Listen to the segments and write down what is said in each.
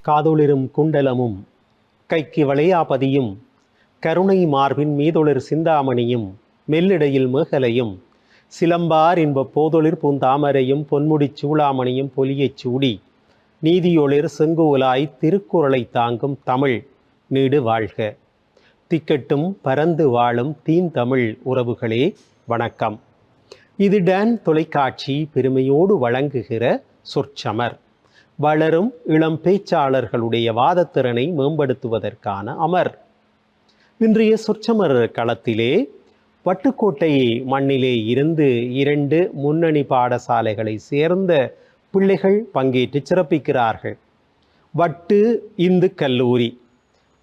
காதொளிரும் குண்டலமும் கைக்கு வளையாபதியும் கருணை மார்பின் மீதொளிர் சிந்தாமணியும் மெல்லிடையில் மேகலையும் சிலம்பார் இன்ப போதொளிர் பூந்தாமரையும் பொன்முடிச் சூளாமணியும் பொலியைச் சூடி நீதியொளிர் செங்கோலாய் திருக்குறளை தாங்கும் தமிழ் நீடு வாழ்க. திக்கட்டும் பரந்து வாழும் தீந்தமிழ் உறவுகளே வணக்கம். இது டான் தொலைக்காட்சி பெருமையோடு வழங்குகிற சொற்சமர். வளரும் இளம் பேச்சாளர்களுடைய வாதத்திறனை மேம்படுத்துவதற்கான அமர். இன்றைய சொற்சமர் களத்திலே வட்டுக்கோட்டை மண்ணிலே இருந்து 2 முன்னணி பாடசாலைகளை சேர்ந்த பிள்ளைகள் பங்கேற்று சிறப்பிக்கிறார்கள். வட்டு இந்து கல்லூரி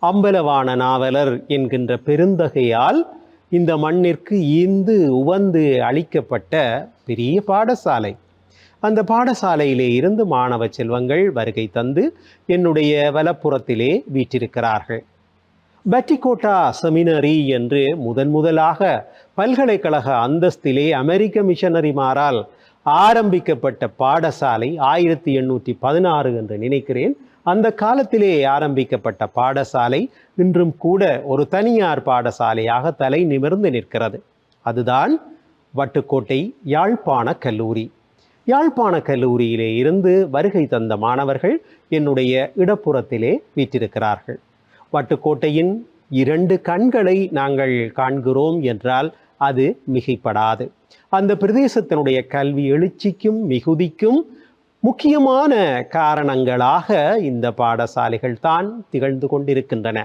அம்பலவான நாவலர் என்கின்ற பெருந்தகையால் இந்த மண்ணிற்கு ஈந்து உவந்து அளிக்கப்பட்ட பெரிய பாடசாலை. அந்த பாடசாலையிலே இருந்து மாணவ செல்வங்கள் வருகை தந்து என்னுடைய வலப்புறத்திலே வீற்றிருக்கிறார்கள். பட்டிக்கோட்டா செமினரி என்று முதலாக பல்கலைக்கழக அந்தஸ்திலே அமெரிக்க மிஷனரிமாரால் ஆரம்பிக்கப்பட்ட பாடசாலை 1816 என்று நினைக்கிறேன். அந்த காலத்திலே ஆரம்பிக்கப்பட்ட பாடசாலை இன்றும் கூட ஒரு தனியார் பாடசாலையாக தலை நிமிர்ந்து நிற்கிறது. அதுதான் வட்டுக்கோட்டை யாழ்ப்பாண கல்லூரி. யாழ்ப்பாண கல்லூரியிலே இருந்து வருகை தந்த மாணவர்கள் என்னுடைய இடப்புறத்திலே வீற்றிருக்கிறார்கள். வட்டுக்கோட்டையின் 2 கண்களை நாங்கள் காண்கிறோம் என்றால் அது மிகைப்படாது. அந்த பிரதேசத்தினுடைய கல்வி எழுச்சிக்கும் மிகுதிக்கும் முக்கியமான காரணங்களாக இந்த பாடசாலைகள் தான் திகழ்ந்து கொண்டிருக்கின்றன.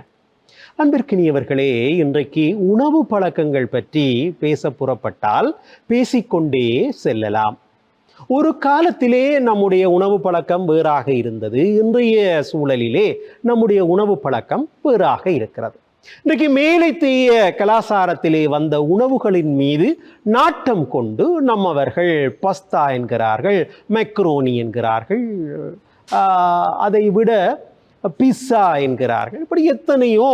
அன்பிற்கினியவர்களே, இன்றைக்கு உணவு பழக்கங்கள் பற்றி பேச புறப்பட்டால் பேசிக்கொண்டே செல்லலாம். ஒரு காலத்திலே நம்முடைய உணவு பழக்கம் வேறாக இருந்தது. இன்றைய சூழலிலே நம்முடைய உணவு பழக்கம் வேறாக இருக்கிறது. இன்றைக்கு மேலைத்தேய கலாச்சாரத்திலே வந்த உணவுகளின் மீது நாட்டம் கொண்டு நம்மவர்கள் பஸ்தா என்கிறார்கள், மெக்ரோனி என்கிறார்கள், அதை விட பிஸ்ஸா என்கிறார்கள். இப்படி எத்தனையோ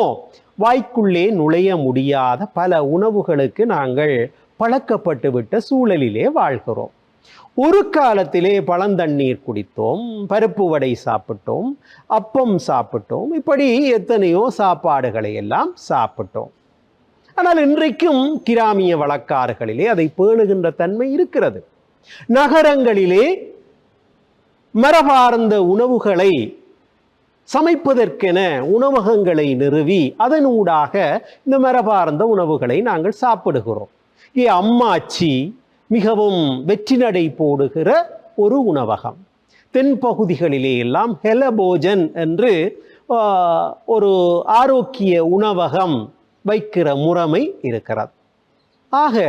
வாய்க்குள்ளே நுழைய முடியாத பல உணவுகளுக்கு நாங்கள் பழக்கப்பட்டு விட்ட சூழலிலே வாழ்கிறோம். ஒரு காலத்திலே பழந்தண்ணீர் குடித்தோம், பருப்பு வடை சாப்பிட்டோம், அப்பம் சாப்பிட்டோம், இப்படி எத்தனையோ சாப்பாடுகளை எல்லாம் சாப்பிட்டோம். ஆனால் இன்றைக்கும் கிராமிய வழக்காறுகளிலே அதை பேணுகின்ற தன்மை இருக்கிறது. நகரங்களிலே மரபார்ந்த உணவுகளை சமைப்பதற்கென உணவகங்களை நிறுவி அதனூடாக இந்த மரபார்ந்த உணவுகளை நாங்கள் சாப்பிடுகிறோம். அம்மாச்சி மிகவும் வெற்றி நடை போடுகிற ஒரு உணவகம். தென்பகுதிகளிலே எல்லாம் ஹெலபோஜன் என்று ஒரு ஆரோக்கிய உணவகம் வைக்கிற முறைமை இருக்கிறது. ஆக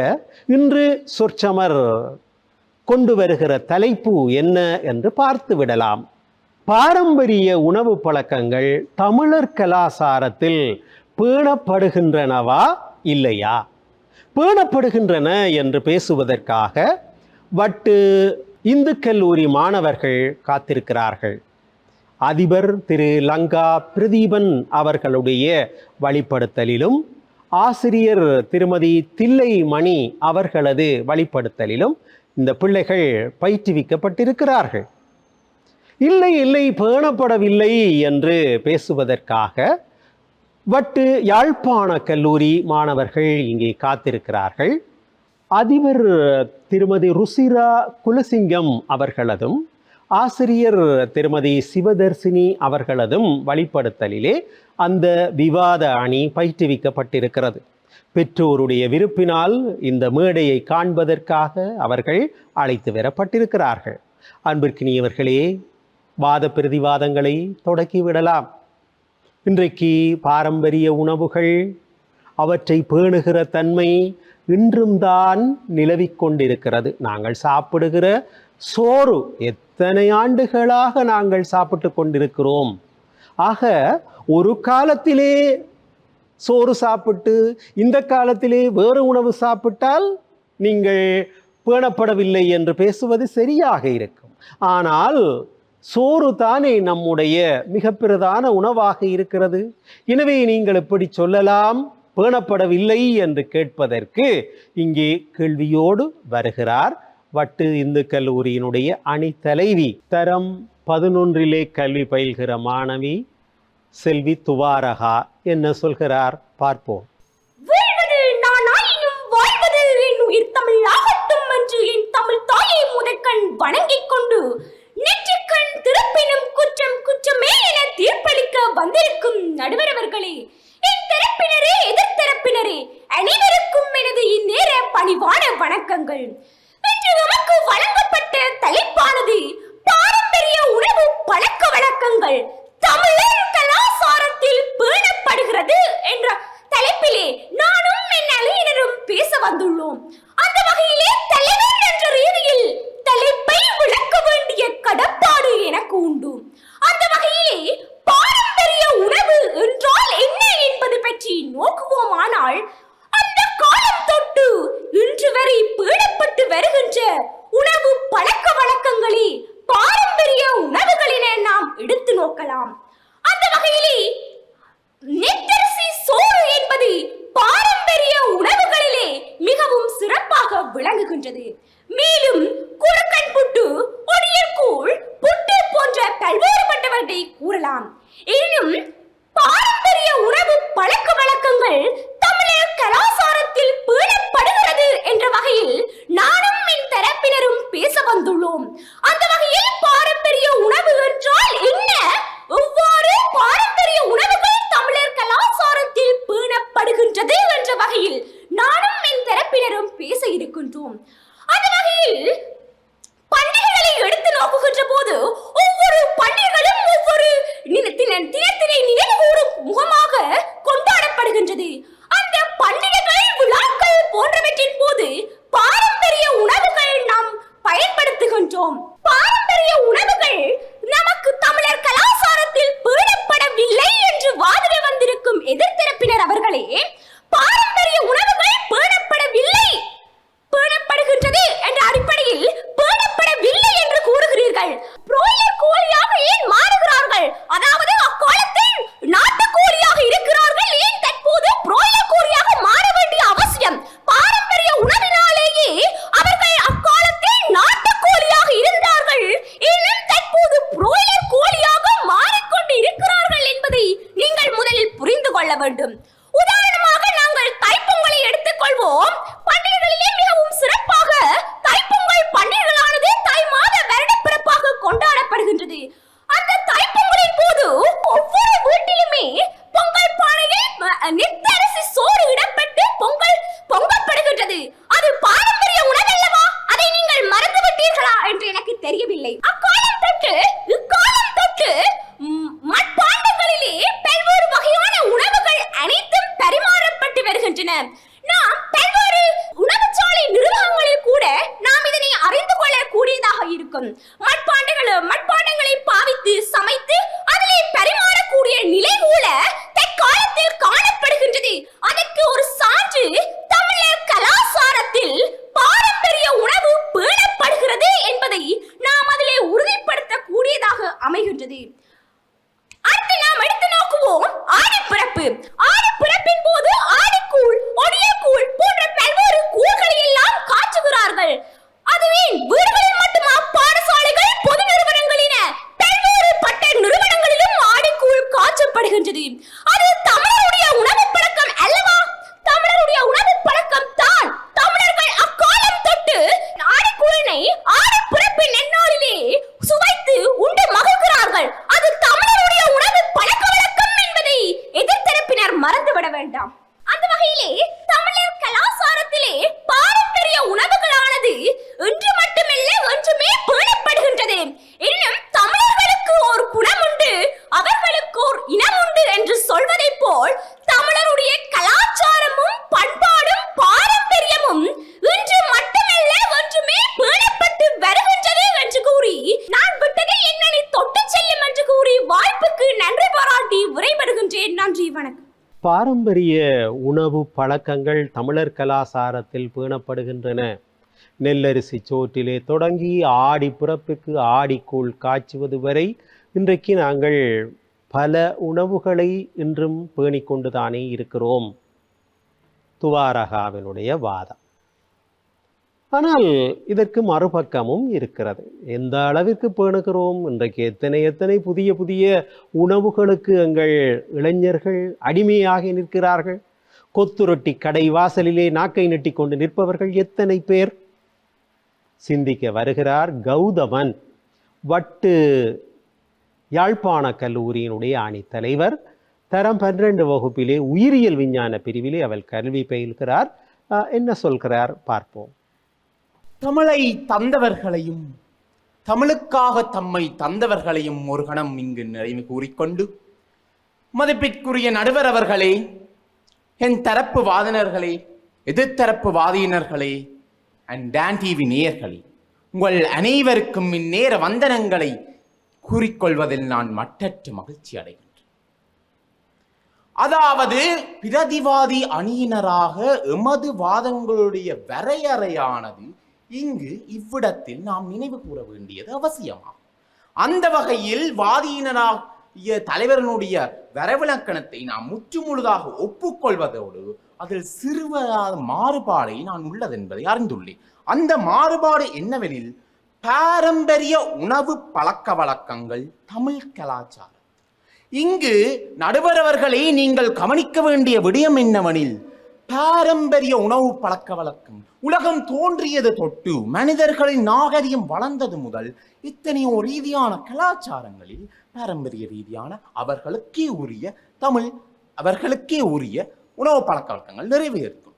இன்று சொற்சமர் கொண்டு வருகிற தலைப்பு என்ன என்று பார்த்து விடலாம். பாரம்பரிய உணவு பழக்கங்கள் தமிழர் கலாச்சாரத்தில் பேணப்படுகின்றனவா இல்லையா? பேணப்படுகின்றன என்று பேசுவதற்காக வட்டு இந்து கல்லூரி மாணவர்கள் காத்திருக்கிறார்கள். அதிபர் திரு லங்கா பிரதீபன் அவர்களுடைய வழிப்படுத்தலிலும் ஆசிரியர் திருமதி தில்லை மணி அவர்களது வழிப்படுத்தலிலும் இந்த பிள்ளைகள் பயிற்றுவிக்கப்பட்டிருக்கிறார்கள். இல்லை பேணப்படவில்லை என்று பேசுவதற்காக வட்டு யாழ்ப்பாண கல்லூரி மாணவர்கள் இங்கே காத்திருக்கிறார்கள். அதிபர் திருமதி ருசிரா குலசிங்கம் அவர்களதும் ஆசிரியர் திருமதி சிவதர்சினி அவர்களதும் வழிப்படுத்தலிலே அந்த விவாத அணி பயிற்றுவிக்கப்பட்டிருக்கிறது. பெற்றோருடைய விருப்பினால் இந்த மேடையை காண்பதற்காக அவர்கள் அழைத்து வரப்பட்டிருக்கிறார்கள். அன்பிற்கினியவர்களே, வாத பிரதிவாதங்களை தொடக்கிவிடலாம். இன்றைக்கு பாரம்பரிய உணவுகள் அவற்றை பேணுகிற தன்மை இன்றும் தான் நிலவிக்கொண்டிருக்கிறது. நாங்கள் சாப்பிடுகிற சோறு எத்தனை ஆண்டுகளாக நாங்கள் சாப்பிட்டு கொண்டிருக்கிறோம். ஆக ஒரு காலத்திலே சோறு சாப்பிட்டு இந்த காலத்திலே வேறு உணவு சாப்பிட்டால் நீங்கள் பேணப்படவில்லை என்று பேசுவது சரியாக இருக்கும். ஆனால் சோறு தானே நம்முடைய மிக பிரதான உணவாக இருக்கிறது. எனவே நீங்கள் எப்படி சொல்லலாம் பேணப்படவில்லை என்று கேட்பதற்கு இங்கே கேள்வியோடு வருகிறார் வட்டு இந்து கல்லூரியினுடைய அணி தலைவி, தரம் 11 கல்வி பயில்கிற மாணவி செல்வி துவாரகா என்ன சொல்கிறார் பார்ப்போம். வீழ்வது நானாயினும் வாழ்வது என் உயிர் தமிழாகட்டும் என்று என் தமிழ் தாயை முதற்கண் வணங்கிக் கொண்டு நெற்றிக்கண் திறப்பினும் குற்றம் குற்றமே என தீர்ப்பளிக்க வந்திருக்கும் நடுவரவர்களே, என் தரப்பினரே எதிர்த்தரப்பினரே, அனைவருக்கும் எனது இந்நேர பணிவான வணக்கங்கள். இன்று நமக்கு வழங்கப்பட்ட தலைப்பானது பாரம்பரிய உணவு பழக்க வழக்கங்கள் தமிழர் கலாச்சாரத்தில் பேணப்படுகிறது என்ற தலைப்பிலே நானும் என் அலையினரும் பேச வந்துள்ளோம். அந்த வகையிலே தலைவர் என்ற ரீதியில் தலைப்பை விளக்க வேண்டிய கடப்பாடு எனக்கு உண்டு. அந்த வகையிலே பாரம்பரிய உணவு என்றால் என்ன என்பது பற்றி நோக்குவோமானால், அந்த காலம் தொட்டு இன்று வரை பேணப்பட்டு வருகின்ற உணவு பழக்க வழக்கங்களே பாரம்பரிய உணவுகள் என நாம் எடுத்து நோக்கலாம். அந்த வகையிலே நெத்தரிசி சோறு என்பது பாரம்பரிய உணவுகளிலே மிகவும் சிறப்பாக விளங்குகின்றது. மேலும் குறுக்கன் புட்டு, ஒடியக்கூழ், புட்டு போன்ற பல்வேறுபட்டவற்றை கூறலாம். எனினும் பாரம்பரிய உணவு பழக்க வழக்கங்கள் தமிழர் கலாச்சாரத்தில் பேணப்படுகிறது என்ற வகையில் நானும் என் தரப்பினரும் பேச வந்துள்ளோம். அந்த வகையில் பாரம்பரிய உணவு என்றால் என்ன, எவ்வாறு பாரம்பரிய உணவுகள் தமிழர் கலாச்சாரத்தில் பேணப்படுகின்றது என்ற வகையில் நானும் என் தரப்பினரும் பேச இருக்கின்றோம். அந்த வகையில் பண்டிகைகளை எடுத்து நோக்குகின்ற போது ஒவ்வொரு பண்டிகைகளும் ஒவ்வொரு தினத்தினை நினைவுகூரும் முகமாக கொண்டாடப்படுகின்றது. அந்த பண்டிகைகள், விழாக்கள் போன்றவற்றின் போது பாரம்பரிய உணவுகள் நாம் பயன்படுத்துகின்றோம். பாரம்பரிய உணவுகள் நமக்கு தமிழர் கலாச்சாரத்தில் பேணப்படவில்லை என்று வாதிட வந்திருக்கும் எதிர்த்தரப்பினர் அவர்களே, பாரம்பரிய உணவுகள் பேணப்படவில்லை, பேணப்படுகின்றது என்ற அடிப்படையில் பேணப்படவில்லை என்று கூறுகிறீர்கள். பிராய்லர் கோழியாக ஏன் மாறுகிறார்கள்? அதாவது அக்காலத்தில் நாட்டு கோழியாக இருக்கிறார்கள், ஏன் தற்போது பிராய்லர் கோழியாக மாற வேண்டிய அவசியம்? பாரம்பரிய உணவினாலேயே அவர்கள் அக்காலத்தில் நாட்டு கோழியாக இருந்தார்கள், ஏனும் தற்போது பிராய்லர் கோழியாக மாறிக்கொண்டு இருக்கிறார்கள் என்பதை நீங்கள் முதலில் புரிந்து கொள்ள வேண்டும். உதாரணமாக நாங்கள் தைப்பொங்கலை எடுத்துக்கொள்வோம். பண்டிகைகளிலே மிகவும் சிறப்பாக தைப்பொங்கல் பண்டிகைகளானது தை மாத வருடப்பிறப்பாக கொண்டாடப்படுகின்றது. அந்த தைப்பொங்கலின் போது ஒவ்வொரு வீட்டிலுமே பொங்கல் பானையில் நெத்தரிசி சோறு இடப்பட்டு பொங்கப்படுகின்றது. அது பாரம்பரிய உணவல்லவா? அதை நீங்கள் மறந்து விட்டீர்களா என்று எனக்கு தெரியவில்லை. அக்காலம் தொட்டு இக்காலம் தொட்டு மட்பாண்டங்களிலே பல்வேறு வகையான உணவுகள் அனைத்தும் பரிமாறப்பட்டு வருகின்றன. நாம் பல்வேறு உணவுச்சாலை நிறுவனங்களில் கூட நாம் இதனை அறிந்து கொள்ளக்கூடியதாக இருக்கும். மட்பாண்டங்களை பாவித்து சமைத்து அதிலே பரிமாறக்கூடிய நிலை கூட தற்காலத்தில் காணப்படுகின்றது. அதற்கு ஒரு சான்று தமிழர் கலாச்சாரத்தில் பாரம்பரிய உணவு பேணப்படுகிறது என்பதை நாம் அதிலே உறுதிப்படுத்தக்கூடியதாக அமைகின்றது. அடுத்து நாம் எடுத்து நோக்குவோம் ஆடிப்பிறப்பு. ஆடிப்பிறப்பின் போது ஆடிக்கூழ், ஒடியக்கூழ் போன்ற பல்வேறு கூழ்களை எல்லாம் காய்ச்சுகிறார்கள். அதுவே வீடுகளில் மட்டுமா, பாடசாலைகள், பொது நிறுவனங்களின பல்வேறு பட்ட நிறுவனங்களிலும் ஆடிக்கூழ் காய்ச்சப்படுகின்றது. அது தமிழருடைய உணவு பழக்கம் அல்லவா? தமிழருடைய உணவு பழக்கம் தான். தமிழர்கள் அக்காலம் தொட்டு ஆடிக்கூழினை ஆடிப்பிறப்பின் நன்னாளிலே சுவைத்து உண்டு மகிழ்கிறார்கள். அது தமிழருடைய உணவு பழக்க வழக்கம் என்பதை எதிர்த்தரப்பினர் மறந்துவிட வேண்டாம். அந்த வகையிலே தமிழர் கலாச்சாரத்திலே பாரம்பரிய உணவுகளானது இன்று மட்டுமல்ல என்றுமே பேணப்படுகின்றது. இன்னும் தமிழர்களுக்கு ஒரு குணம் உண்டு, அவர்களுக்கு ஒரு இனம் உண்டு என்று சொல்வதை போல் தமிழருடைய கலாச்சாரமும் பண்பாடும் பாரம்பரியமும் இன்று மட்டுமல்ல என்றுமே பேணப்பட்டு வருகின்றது என்று கூறி, நான் விட்டதை என்னை தொட்டு செல்லும் என்று கூறி வாய்ப்புக்கு நன்றி பாராட்டி விடைபெறுகின்றேன். நன்றி, வணக்கம். பாரம்பரிய உணவு பழக்கங்கள் தமிழர் கலாச்சாரத்தில் பேணப்படுகின்றன. நெல்லரிசி சோற்றிலே தொடங்கி ஆடி பிறப்புக்கு ஆடிக்கூழ் காய்ச்சுவது வரை இன்றைக்கு நாங்கள் பல உணவுகளை இன்றும் பேணிக்கொண்டுதானே இருக்கிறோம். துவாரகாவினுடைய வாதம். ஆனால் இதற்கு மறுபக்கமும் இருக்கிறது. எந்த அளவிற்கு பேணுகிறோம்? இன்றைக்கு எத்தனை புதிய புதிய உணவுகளுக்கு எங்கள் இளைஞர்கள் அடிமையாகி நிற்கிறார்கள். கொத்துரொட்டி கடை வாசலிலே நாக்கை நெட்டி கொண்டு நிற்பவர்கள் எத்தனை பேர்? சிந்திக்க வருகிறார் கௌதமன், வட்டு யாழ்ப்பாண கல்லூரியினுடைய அணி தலைவர். தரம் 12 வகுப்பிலே உயிரியல் விஞ்ஞான பிரிவிலே அவர் கல்வி பயில்கிறார். என்ன சொல்கிறார் பார்ப்போம். தமிழை தந்தவர்களையும் தமிழுக்காக தம்மை தந்தவர்களையும் ஒரு கணம் இங்கு நிறைவு கூறிக்கொண்டு, மதிப்பிற்குரிய நடுவர் அவர்களே, என் தரப்பு வாதினர்களே, எதிர்த்தரப்பு வாதியினர்களே, அண்ட் டான் டிவி நேயர்களே, உங்கள் அனைவருக்கும் இந்நேர வந்தனங்களை கூறிக்கொள்வதில் நான் மட்டற்ற மகிழ்ச்சி அடைகின்றேன். அதாவது பிரதிவாதி அணியினராக எமது வாதங்களுடைய வரையறையானது இங்கு இவ்விடத்தில் நாம் நினைவு கூற வேண்டியது அவசியமாகும். அந்த வகையில் வாதியினராகிய தலைவரனுடைய வரவிலக்கணத்தை நாம் முற்றுமுழுதாக ஒப்புக்கொள்வதோடு அதில் சிறுவராத மாறுபாடை நான் உள்ளதென்பதை அறிந்துள்ளேன். அந்த மாறுபாடு என்னவெனில், பாரம்பரிய உணவு பழக்க வழக்கங்கள் தமிழ் கலாச்சாரம். இங்கு நடுவரவர்களே, நீங்கள் கவனிக்க வேண்டிய விடயம் என்னவெனில், பாரம்பரிய உணவு பழக்க வழக்கம் உலகம் தோன்றியது தொட்டு மனிதர்களின் நாகரிகம் வளர்ந்தது முதல் இத்தனையோ ரீதியான கலாச்சாரங்களில் பாரம்பரிய ரீதியான அவர்களுக்கே உரிய உணவு பழக்க வழக்கங்கள் நிறைவேறுகின்றன.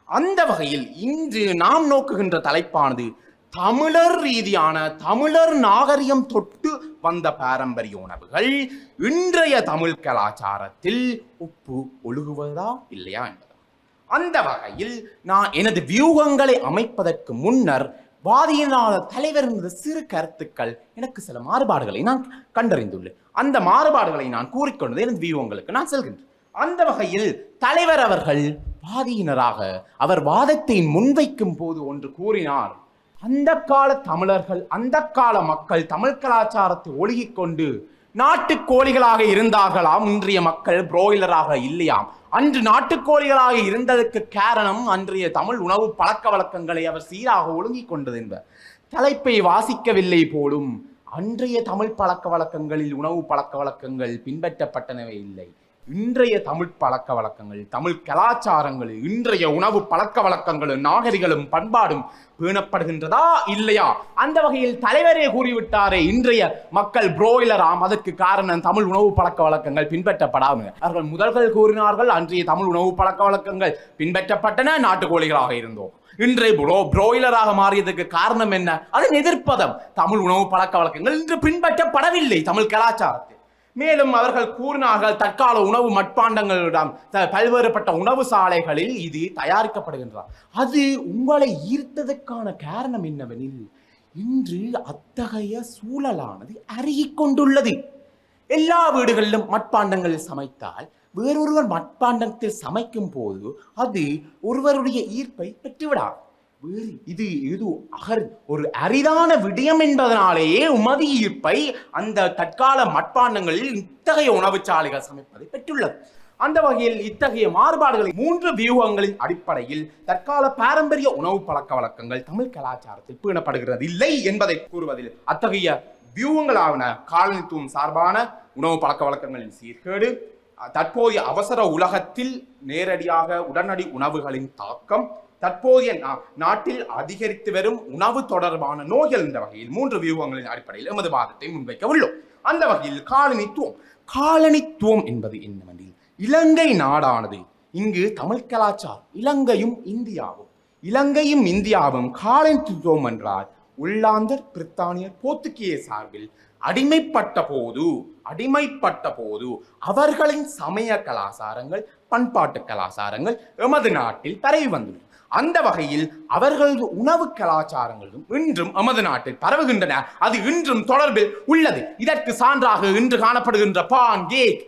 அந்த வகையில் இன்று நாம் நோக்குகின்ற தலைப்பானது தமிழர் ரீதியான தமிழர் நாகரிகம் தொட்டு வந்த பாரம்பரிய உணவுகள் இன்றைய தமிழ் கலாச்சாரத்தில் ஒப்பு ஒழுகுவதா இல்லையா என்பது. அந்த வகையில் நான் எனது வியூகங்களை அமைப்பதற்கு முன்னர் வாதியினால தலைவர் சிறு கருத்துக்கள் எனக்கு சில மாறுபாடுகளை நான் கண்டறிந்துள்ளேன். அந்த மாறுபாடுகளை நான் கூறிக்கொண்டது எனது வியூகங்களுக்கு நான் செல்கின்றேன். அந்த வகையில் தலைவர் அவர்கள் வாதியினராக அவர் வாதத்தை முன்வைக்கும் போது ஒன்று கூறினார். அந்த கால தமிழர்கள், அந்த கால மக்கள் தமிழ் கலாச்சாரத்தை ஒழுகிக் கொண்டு நாட்டுக்கோழிகளாக இருந்தார்களாம். இன்றைய மக்கள் புரோயிலராக இல்லையாம். அன்று நாட்டுக்கோழிகளாக இருந்ததற்கு காரணம் அன்றைய தமிழ் உணவு பழக்க வழக்கங்களை அவர் சீராக ஒழுங்கிக் கொண்டது என்பர். தலைப்பை வாசிக்கவில்லை போலும் அன்றைய தமிழ் பழக்க வழக்கங்களில் உணவு பழக்க வழக்கங்கள் பின்பற்றப்பட்டனவே இல்லை. இன்றைய தமிழ் பழக்க வழக்கங்கள், தமிழ் கலாச்சாரங்கள், இன்றைய உணவு பழக்க வழக்கங்களும் நாகரிகளும் பண்பாடும் பேணப்படுகின்றதா இல்லையா? அந்த வகையில் தலைவரே கூறிவிட்டாரே, இன்றைய மக்கள் புரோயிலராம், அதற்கு காரணம் தமிழ் உணவு பழக்க வழக்கங்கள் பின்பற்றப்படாமல். அவர்கள் முதல்கள் கூறினார்கள், அன்றைய தமிழ் உணவு பழக்க வழக்கங்கள் பின்பற்றப்பட்டன, நாட்டுக்கோழிகளாக இருந்தோம். இன்றைய புரோயிலராக மாறியதற்கு காரணம் என்ன? அதன் எதிர்ப்பதம். தமிழ் உணவு பழக்க வழக்கங்கள் இன்று பின்பற்றப்படவில்லை தமிழ் கலாச்சாரத்தில். மேலும் அவர்கள் கூறினார்கள், தற்கால உணவு மட்பாண்டங்களிடம் பல்வேறுபட்ட உணவு சாலைகளில் இது தயாரிக்கப்படுகின்றார். அது உங்களை ஈர்த்ததற்கான காரணம் என்னவெனில், இன்று அத்தகைய சூழலானது அருகிக் கொண்டுள்ளது. எல்லா வீடுகளிலும் மட்பாண்டங்களில் சமைத்தால் வேறொருவர் மட்பாண்டத்தில் சமைக்கும் போது அது ஒருவருடைய ஈர்ப்பை பெற்றுவிடாது. இது ஒரு அரிதான விடயம் என்பதனாலேயே உமது ஈர்ப்பை அந்த தற்கால மட்பாண்டங்களில் இத்தகைய உணவு சாலைகள் சமைப்பதை பெற்றுள்ளது. அந்த வகையில் இத்தகைய மாறுபாடுகளை 3 வியூகங்களின் அடிப்படையில் தற்கால பாரம்பரிய உணவு பழக்க வழக்கங்கள் தமிழ் கலாச்சாரத்தில் பேணப்படுகிறது இல்லை என்பதை கூறுவதில் அத்தகைய வியூகங்களான காலனித்துவம் சார்பான உணவு பழக்க வழக்கங்களின் சீர்கேடு, தற்போதைய அவசர உலகத்தில் நேரடியாக உடனடி உணவுகளின் தாக்கம், தற்போதைய நாட்டில் அதிகரித்து வரும் உணவு தொடர்பான நோய்கள் என்ற வகையில் 3 வியூகங்களின் அடிப்படையில் எமது வாதத்தை முன்வைக்க உள்ளோம். அந்த வகையில் காலனித்துவம் என்பது என்னவெனில், இலங்கை நாடானது இங்கு தமிழ் கலாச்சாரம் இலங்கையும் இந்தியாவும் காலனித்துவம் என்றால் உள்ளாந்தர், பிரித்தானியர், போர்த்துகீய சார்பில் அடிமைப்பட்ட போது அவர்களின் சமய கலாச்சாரங்கள், பண்பாட்டு கலாச்சாரங்கள் எமது நாட்டில் பரவி வந்துள்ளன. அந்த வகையில் அவர்களது உணவு கலாச்சாரங்களும் இன்றும் எமது நாட்டில் பரவுகின்றன. அது இன்றும் தொடர்பில் உள்ளது. இதற்கு சான்றாக இன்று காணப்படுகின்ற பான், கேக்,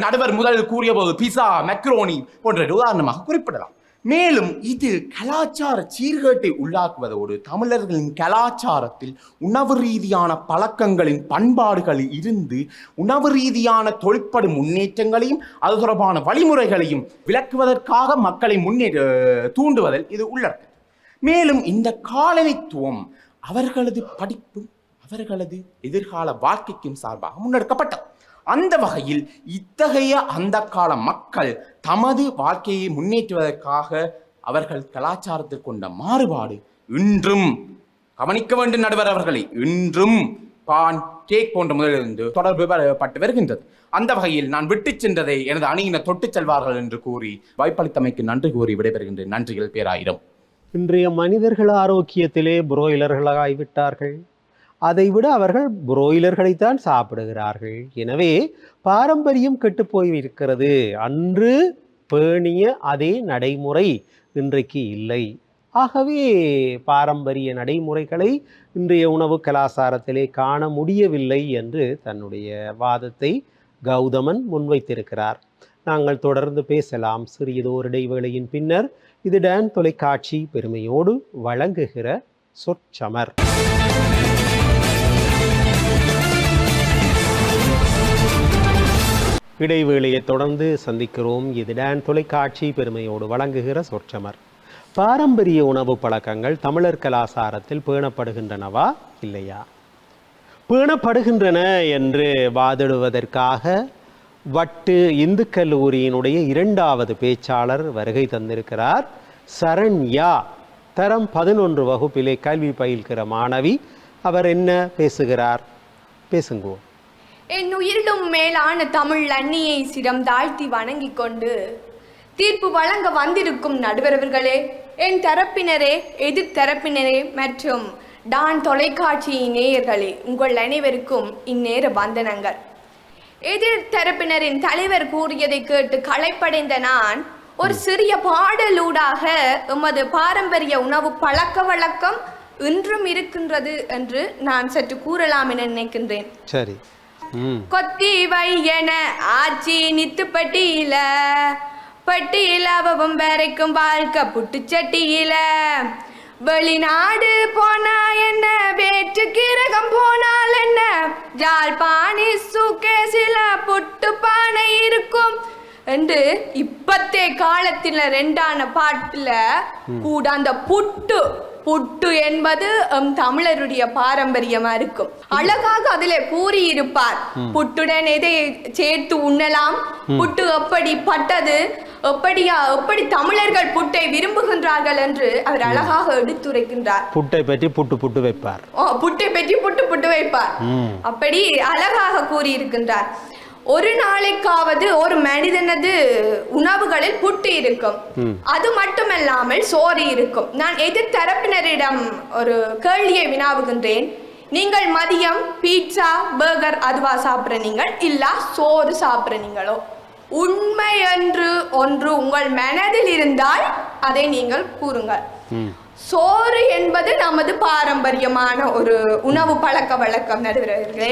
நடுவர் முதலில் கூறிய போது பிசா, மெக்ரோனி போன்ற உதாரணமாக குறிப்பிடலாம். மேலும் இது கலாச்சார சீர்கேட்டை உள்ளாக்குவதோடு தமிழர்களின் கலாச்சாரத்தில் உணவு ரீதியான பழக்கங்களின் பண்பாடுகளில் இருந்து உணவு ரீதியான தொழிற்படு முன்னேற்றங்களையும் அது தொடர்பான வழிமுறைகளையும் விளக்குவதற்காக மக்களை தூண்டுவதில் இது உள்ளது. மேலும் இந்த காலனித்துவம் அவர்களது படிப்பு, அவர்களது எதிர்கால வாழ்க்கைக்கும் சார்பாக முன்னெடுக்கப்பட்டது. அந்த வகையில் இத்தகைய அந்த கால மக்கள் தமது வாழ்க்கையை முன்னேற்றுவதற்காக அவர்கள் கலாச்சாரத்தில் கொண்ட மாறுபாடு இன்றும் கவனிக்க வேண்டும் நடுவர் அவர்களை, இன்றும் பான் கேக் போன்ற முதலிலிருந்து தொடர்பு பட்டு வருகின்றது. அந்த வகையில் நான் விட்டு சென்றதை எனது அணியினர் தொட்டு செல்வார்கள் என்று கூறி வாய்ப்பளித்தமைக்கு நன்றி கூறி விடைபெறுகின்றேன். நன்றிகள் பேராயிரம். இன்றைய மனிதர்கள் ஆரோக்கியத்திலே புரோயிலர்களாகிவிட்டார்கள். அதைவிட அவர்கள் புரோயிலர்களைத்தான் சாப்பிடுகிறார்கள். எனவே பாரம்பரியம் கெட்டுப்போய் இருக்கிறது. அன்று பேணிய அதே நடைமுறை இன்றைக்கு இல்லை. ஆகவே பாரம்பரிய நடைமுறைகளை இன்றைய உணவு கலாச்சாரத்திலே காண முடியவில்லை என்று தன்னுடைய வாதத்தை கௌதமன் முன்வைத்திருக்கிறார். நாங்கள் தொடர்ந்து பேசலாம் சிறியதோர் இடைவேளையின் பின்னர். இது டான் தொலைக்காட்சி பெருமையோடு வழங்குகிற சொற்சமர். இடைவேளையை தொடர்ந்து சந்திக்கிறோம். இது டான் தொலைக்காட்சி பெருமையோடு வழங்குகிற சொற்சமர். பாரம்பரிய உணவு பழக்கங்கள் தமிழர் கலாச்சாரத்தில் பேணப்படுகின்றனவா இல்லையா? பேணப்படுகின்றன என்று வாதிடுவதற்காக வட்டு இந்து கல்லூரியினுடைய 2வது பேச்சாளர் வருகை தந்திருக்கிறார். சரண்யா, தரம் 11 வகுப்பிலே கல்வி பயில்கிற மாணவி. அவர் என்ன பேசுகிறார்? பேசுங்கோ. என் உயிரிலும் மேலான தமிழ் அன்னியை சிரம் தாழ்த்தி வணங்கிக் கொண்டு தீர்ப்பு வழங்க வந்திருக்கும் நடுவர்களே, என் தரப்பினரே, எதிர்த்தரப்பினரே மற்றும் டான் தொலைக்காட்சியின் நேயர்களே, உங்கள் அனைவருக்கும் இந்நேர வந்தனங்கள். எதிர்த்தரப்பினரின் தலைவர் கூறியதை கேட்டு களைப்படைந்த நான் ஒரு சிறிய பாடலூடாக எமது பாரம்பரிய உணவு பழக்க வழக்கம் இன்றும் இருக்கின்றது என்று நான் சற்று கூறலாம் என நினைக்கின்றேன். சரி. கொத்தி வையன ஆச்சி நித்து பட்டியில பட்டியில அவவும் வரைக்கும் வாழ்க்கை புட்டு சட்டியில வெளிநாடு போனா என்ன, வேற்று கிரகம் போனால் என்ன, ஜாழ்பாணி சுகேசில புட்டு பானை இருக்கும் என்று இப்பத்தே காலத்தில் 2ஆன பாட்டுல கூட அந்த புட்டு புட்டு என்பது தமிழருடைய பாரம்பரியமா இருக்கும். அழகாக அதிலே கூறியிருப்பார். புட்டுடன் எதை சேர்த்து உண்ணலாம், புட்டு எப்படி பட்டது, எப்படி தமிழர்கள் புட்டை விரும்புகின்றார்கள் என்று அவர் அழகாக எடுத்துரைக்கின்றார். புட்டை பற்றி புட்டு வைப்பார். புட்டை பற்றி புட்டு வைப்பார். அப்படி அழகாக கூறியிருக்கின்றார். ஒரு நாளைக்காவது ஒரு மனிதனது உணவுகளில் புட்டு இருக்கும். அது மட்டுமல்லாமல் சோறு இருக்கும். நான் எதிர்த்தரப்பினரிடம் ஒரு கேள்வியை வினாவுகின்றேன். நீங்கள் மதியம் பீட்சா பர்கர் அதுவா சாப்பிட்றீங்கள், இல்ல சோறு சாப்பிட்றீங்களோ? உண்மை என்று ஒன்று உங்கள் மனதில் இருந்தால் அதை நீங்கள் கூறுங்கள். சோறு என்பது நமது பாரம்பரியமான ஒரு உணவு பழக்க வழக்கம். நடுவர்களே,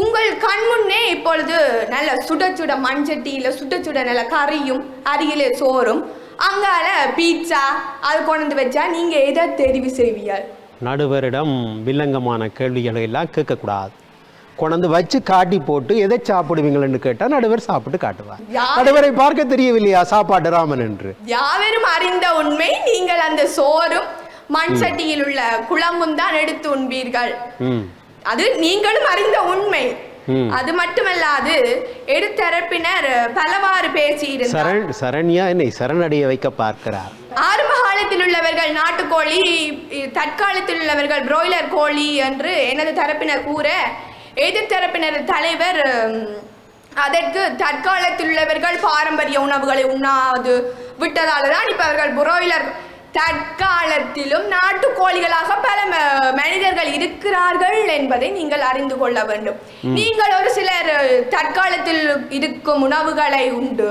உங்கள் கண் முன்னே இப்பொழுது நல்ல சுட சுட மண்சட்டியில சுட சுட நல்ல கறியும் அருகிலே சோறும், அங்கால பீட்சா அது கொண்டு வச்சா நீங்க எதை தெரிவு செய்வீர்கள்? நடுவரிடம் வில்லங்கமான கேள்விகளை எல்லாம் கேட்கக்கூடாது. கொண்டு வச்சு காட்டி போட்டு எதை சாப்பிடுவீங்கன்னு கேட்டா நடுவர் சாப்பிட்டு காட்டுவார். நடுவரை பார்க்க தெரியவில்லையா சாப்பாடு ராமன் என்று? யாவரும் அறிந்த உண்மை, நீங்கள் அந்த சோறும் மண் சட்டியில் உள்ள குழம்பும் தான் எடுத்து உண்பீர்கள். அது நீங்களும் அறிந்த உண்மை. அது மட்டுமல்லாது எடுத்தரப்பினர் பலவாறு பேசியிருந்தார். சரண்யா என்னை சரணடைய வைக்க பார்க்கிறார். ஆரம்ப காலத்தில் உள்ளவர்கள் நாட்டுக்கோழி, தற்காலத்தில் உள்ளவர்கள் பிராய்லர் கோழி என்று எனது தரப்பினர் கூற, எதிர்த்தரப்பினர் தலைவர் அதற்கு தற்காலத்தில் உள்ளவர்கள் பாரம்பரிய உணவுகளை உண்ணாது விட்டதால தான் இப்ப அவர்கள் பிராய்லர், தற்காலத்திலும் நாட்டுக்கோழிகளாக பல மனிதர்கள் இருக்கிறார்கள் என்பதை நீங்கள் அறிந்து கொள்ள வேண்டும். நீங்கள் ஒரு சிலர் தற்காலத்தில் இருக்கும் உணவுகளை உண்டு,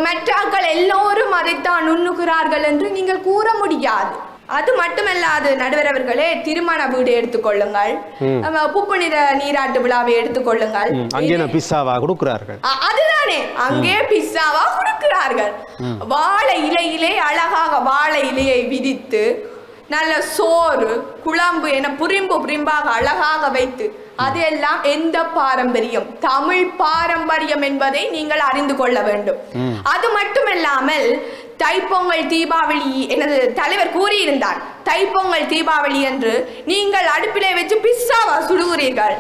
மற்றாக்கள் எல்லோரும் அதைத்தான் உண்ணுகிறார்கள் என்று நீங்கள் கூற முடியாது. அது மட்டுமல்லாது நடுவரவர்களே, திருமண வீடு எடுத்துக்கொள்ளுங்கள், புப்பு நிற நீராட்டு விழாவை எடுத்துக்கொள்ளுங்கள். அதுதானே, அங்கே பிஸ்ஸாவா கொடுக்கிறார்கள். வாழை இலையிலே அழகாக வாழை இலையை விதித்து நல்ல சோறு குழம்பு என புரிம்பாக அழகாக வைத்து, அது எல்லாம் எந்த பாரம்பரியம்? தமிழ் பாரம்பரியம் என்பதை நீங்கள் அறிந்து கொள்ள வேண்டும். அது மட்டுமல்லாமல் தைப்பொங்கல் தீபாவளி எனது தலைவர் கூறியிருந்தார். தைப்பொங்கல் தீபாவளி என்று நீங்கள் அடுப்பிலே வச்சு பிஸ்ஸாவா சுடுகிறீர்கள்?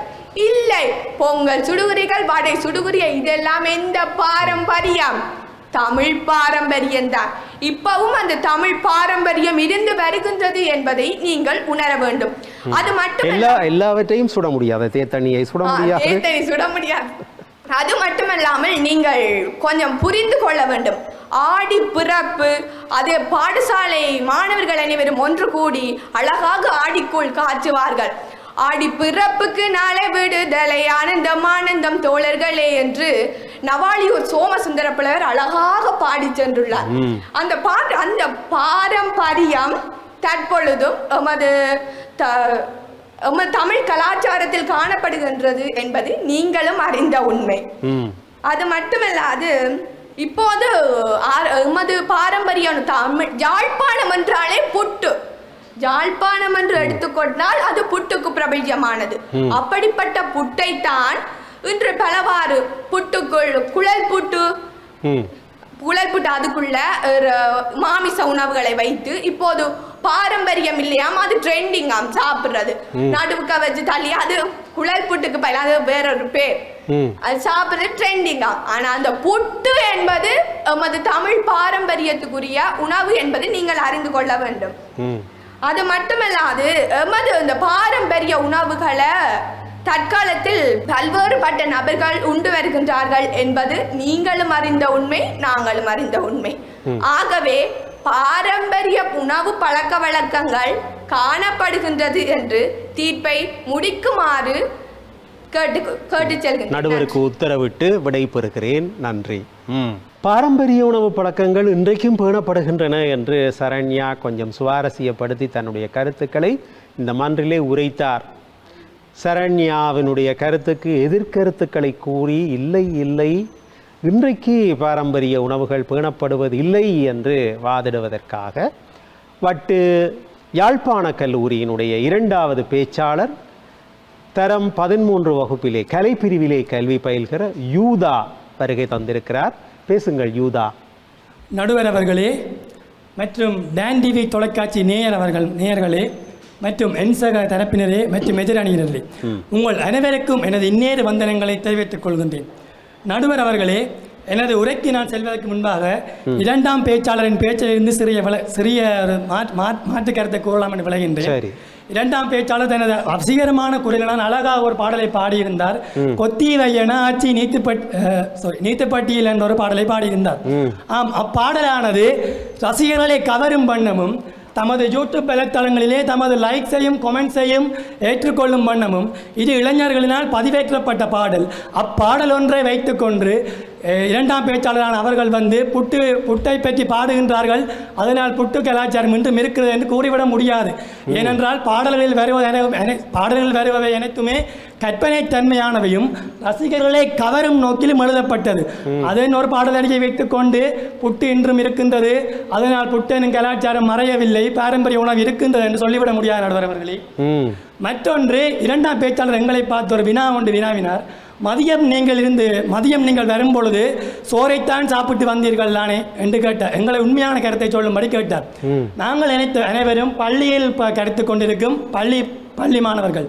இல்லை, பொங்கல் சுடுகிறீர்கள், வடை சுடுகிறீ, இதெல்லாம் எந்த பாரம்பரியம்? தமிழ் பாரம்பரியம் தான். இப்பவும் அந்த தமிழ் பாரம்பரியம் இருந்து வருகின்றது என்பதை நீங்கள் உணர வேண்டும். அது மட்டும் எல்லாவற்றையும் சுட முடியாது, தேத்தண்ணியை சுட முடியாது, தேத்தண்ணி சுட முடியாது. அது மட்டுமல்லாமல் நீங்கள் கொஞ்சம் புரிந்து கொள்ள வேண்டும். ஆடி பிறப்பு, அது பாடசாலை மாணவர்கள் அனைவரும் ஒன்று கூடி அழகாக ஆடிக்குள் காய்ச்சுவார்கள். ஆடி பிறப்புக்கு நாளை விடுதலை, ஆனந்தம் ஆனந்தம் தோழர்களே என்று நவாலியூர் சோமசுந்தர புலவர் அழகாக பாடி சென்றுள்ளார். அந்த பாரம்பரியம் தற்பொழுதும் தமிழ் கலாச்சாரத்தில் காணப்படுகின்றது என்பது நீங்களும் அறிந்த உண்மை. அது மட்டுமல்லாது இப்போது எமது பாரம்பரியம் தமிழ் யாழ்ப்பாணம் என்றாலே புட்டு. யாழ்ப்பாணம் என்று எடுத்துக்கொண்டால் அது புட்டுக்கு பிரபல்யமானது. அப்படிப்பட்ட புட்டை தான் இன்று பலவாறு புட்டுக்குள் குழல் புட்டு அதுக்குள்ள மாமிச உணவுகளை வைத்து இப்போது பாரம்பரியம் இல்லையாம், அது ட்ரெண்டிங்காம் சாப்பிடுறது. நடுவுக்க வச்சு தள்ளி அது குழல் புட்டுக்கு பயில, அது வேறொரு பேர், அது சாப்பிடுறது ட்ரெண்டிங்காம். ஆனா அந்த புட்டு என்பது எமது தமிழ் பாரம்பரியத்துக்குரிய உணவு என்பதை நீங்கள் அறிந்து கொள்ள வேண்டும். அது மட்டுமல்லாது எமது இந்த பாரம்பரிய உணவுகளை தற்காலத்தில் பல்வேறுபட்ட நபர்கள் உண்டு வருகின்றார்கள் என்பது நீங்களும் அறிந்த உண்மை, நாங்களும் அறிந்த உண்மை. ஆகவே பாரம்பரிய உணவு பழக்க வழக்கங்கள் காணப்படுகின்றது என்று தீர்ப்பை முடிக்குமாறு கேட்டு செல்கிறேன். நடுவருக்கு உத்தரவிட்டு விடை பெறுகிறேன். நன்றி. பாரம்பரிய உணவு பழக்கங்கள் இன்றைக்கும் பேணப்படுகின்றன என்று சரண்யா கொஞ்சம் சுவாரஸ்யப்படுத்தி தன்னுடைய கருத்துக்களை இந்த மன்றிலே உரைத்தார். சரண்யாவினுடைய கருத்துக்கு எதிர்கருத்துக்களை கூறி இல்லை இல்லை இன்றைக்கு பாரம்பரிய உணவுகள் பேணப்படுவது இல்லை என்று வாதிடுவதற்காக வட்டு யாழ்ப்பாண கல்லூரியினுடைய 2வது பேச்சாளர், தரம் 13 வகுப்பிலே கலைப்பிரிவிலே கல்வி பயில்கிற யூதா வருகை தந்திருக்கிறார். பேசுங்கள் யூதா. நடுவர் அவர்களே மற்றும் டான் டிவி தொலைக்காட்சி நேயர்களே மற்றும் என்சக தரப்பினரே மற்றும் எதிரணியினரே, உங்கள் அனைவருக்கும் எனது இன்னேறு வந்தனங்களை தெரிவித்துக் கொள்கின்றேன். நடுவர் அவர்களே, எனது உரைக்கு நான் செல்வதற்கு முன்பாக 2ஆம் பேச்சாளரின் பேச்சிலிருந்து சிறிய மாற்று கருத்தை கூறலாம் என்று விளைகின்றேன். 2ஆம் பேச்சாளர் தனது அவசிகரமான குரலினால் அழகாக ஒரு பாடலை பாடியிருந்தார். கொத்தி வையன ஆட்சி நீத்துப்பட்டியில் என்ற ஒரு பாடலை பாடியிருந்தார். ஆம், அப்பாடலானது ரசிகர்களை கவரும் வண்ணமும் தமது யூடியூப் வலைத்தளங்களிலே தமது லைக்ஸையும் கொமெண்ட்ஸையும் ஏற்றுக்கொள்ளும் வண்ணமும் இது இளைஞர்களினால் பதிவேற்றப்பட்ட பாடல். அப்பாடல் ஒன்றை வைத்துக்கொண்டு 2ஆம் பேச்சாளரான அவர்கள் புட்டை பற்றி பாடுகின்றார்கள். அதனால் புட்டு கலாச்சாரம் இன்றும் இருக்கிறது என்று கூறிவிட முடியாது. ஏனென்றால் பாடல்களில் வருபவை அனைத்துமே கற்பனை தன்மையானவையும் ரசிகர்களை கவரும் நோக்கிலும் எழுதப்பட்டது. அதன் ஒரு பாடல் அடியை வைத்துக்கொண்டு புட்டு இன்றும் இருக்கின்றது, அதனால் புட்டு எனும் கலாச்சாரம் மறையவில்லை, பாரம்பரிய உணவு இருக்கின்றது என்று சொல்லிவிட முடியாது நடுவர் அவர்களே. மற்றொன்று, 2ஆம் பேச்சாளர் எங்களை பார்த்து ஒரு வினா ஒன்று வினாவினார். மதியம் நீங்கள் வரும்பொழுது சோறைத்தான் சாப்பிட்டு வந்தீர்கள் தானே என்று கேட்டார். எங்களை உண்மையான கருத்தை சொல்லும்படி கேட்டார். நாங்கள் அனைவரும் பள்ளியில் கருத்து கொண்டிருக்கும் பள்ளி மாணவர்கள்.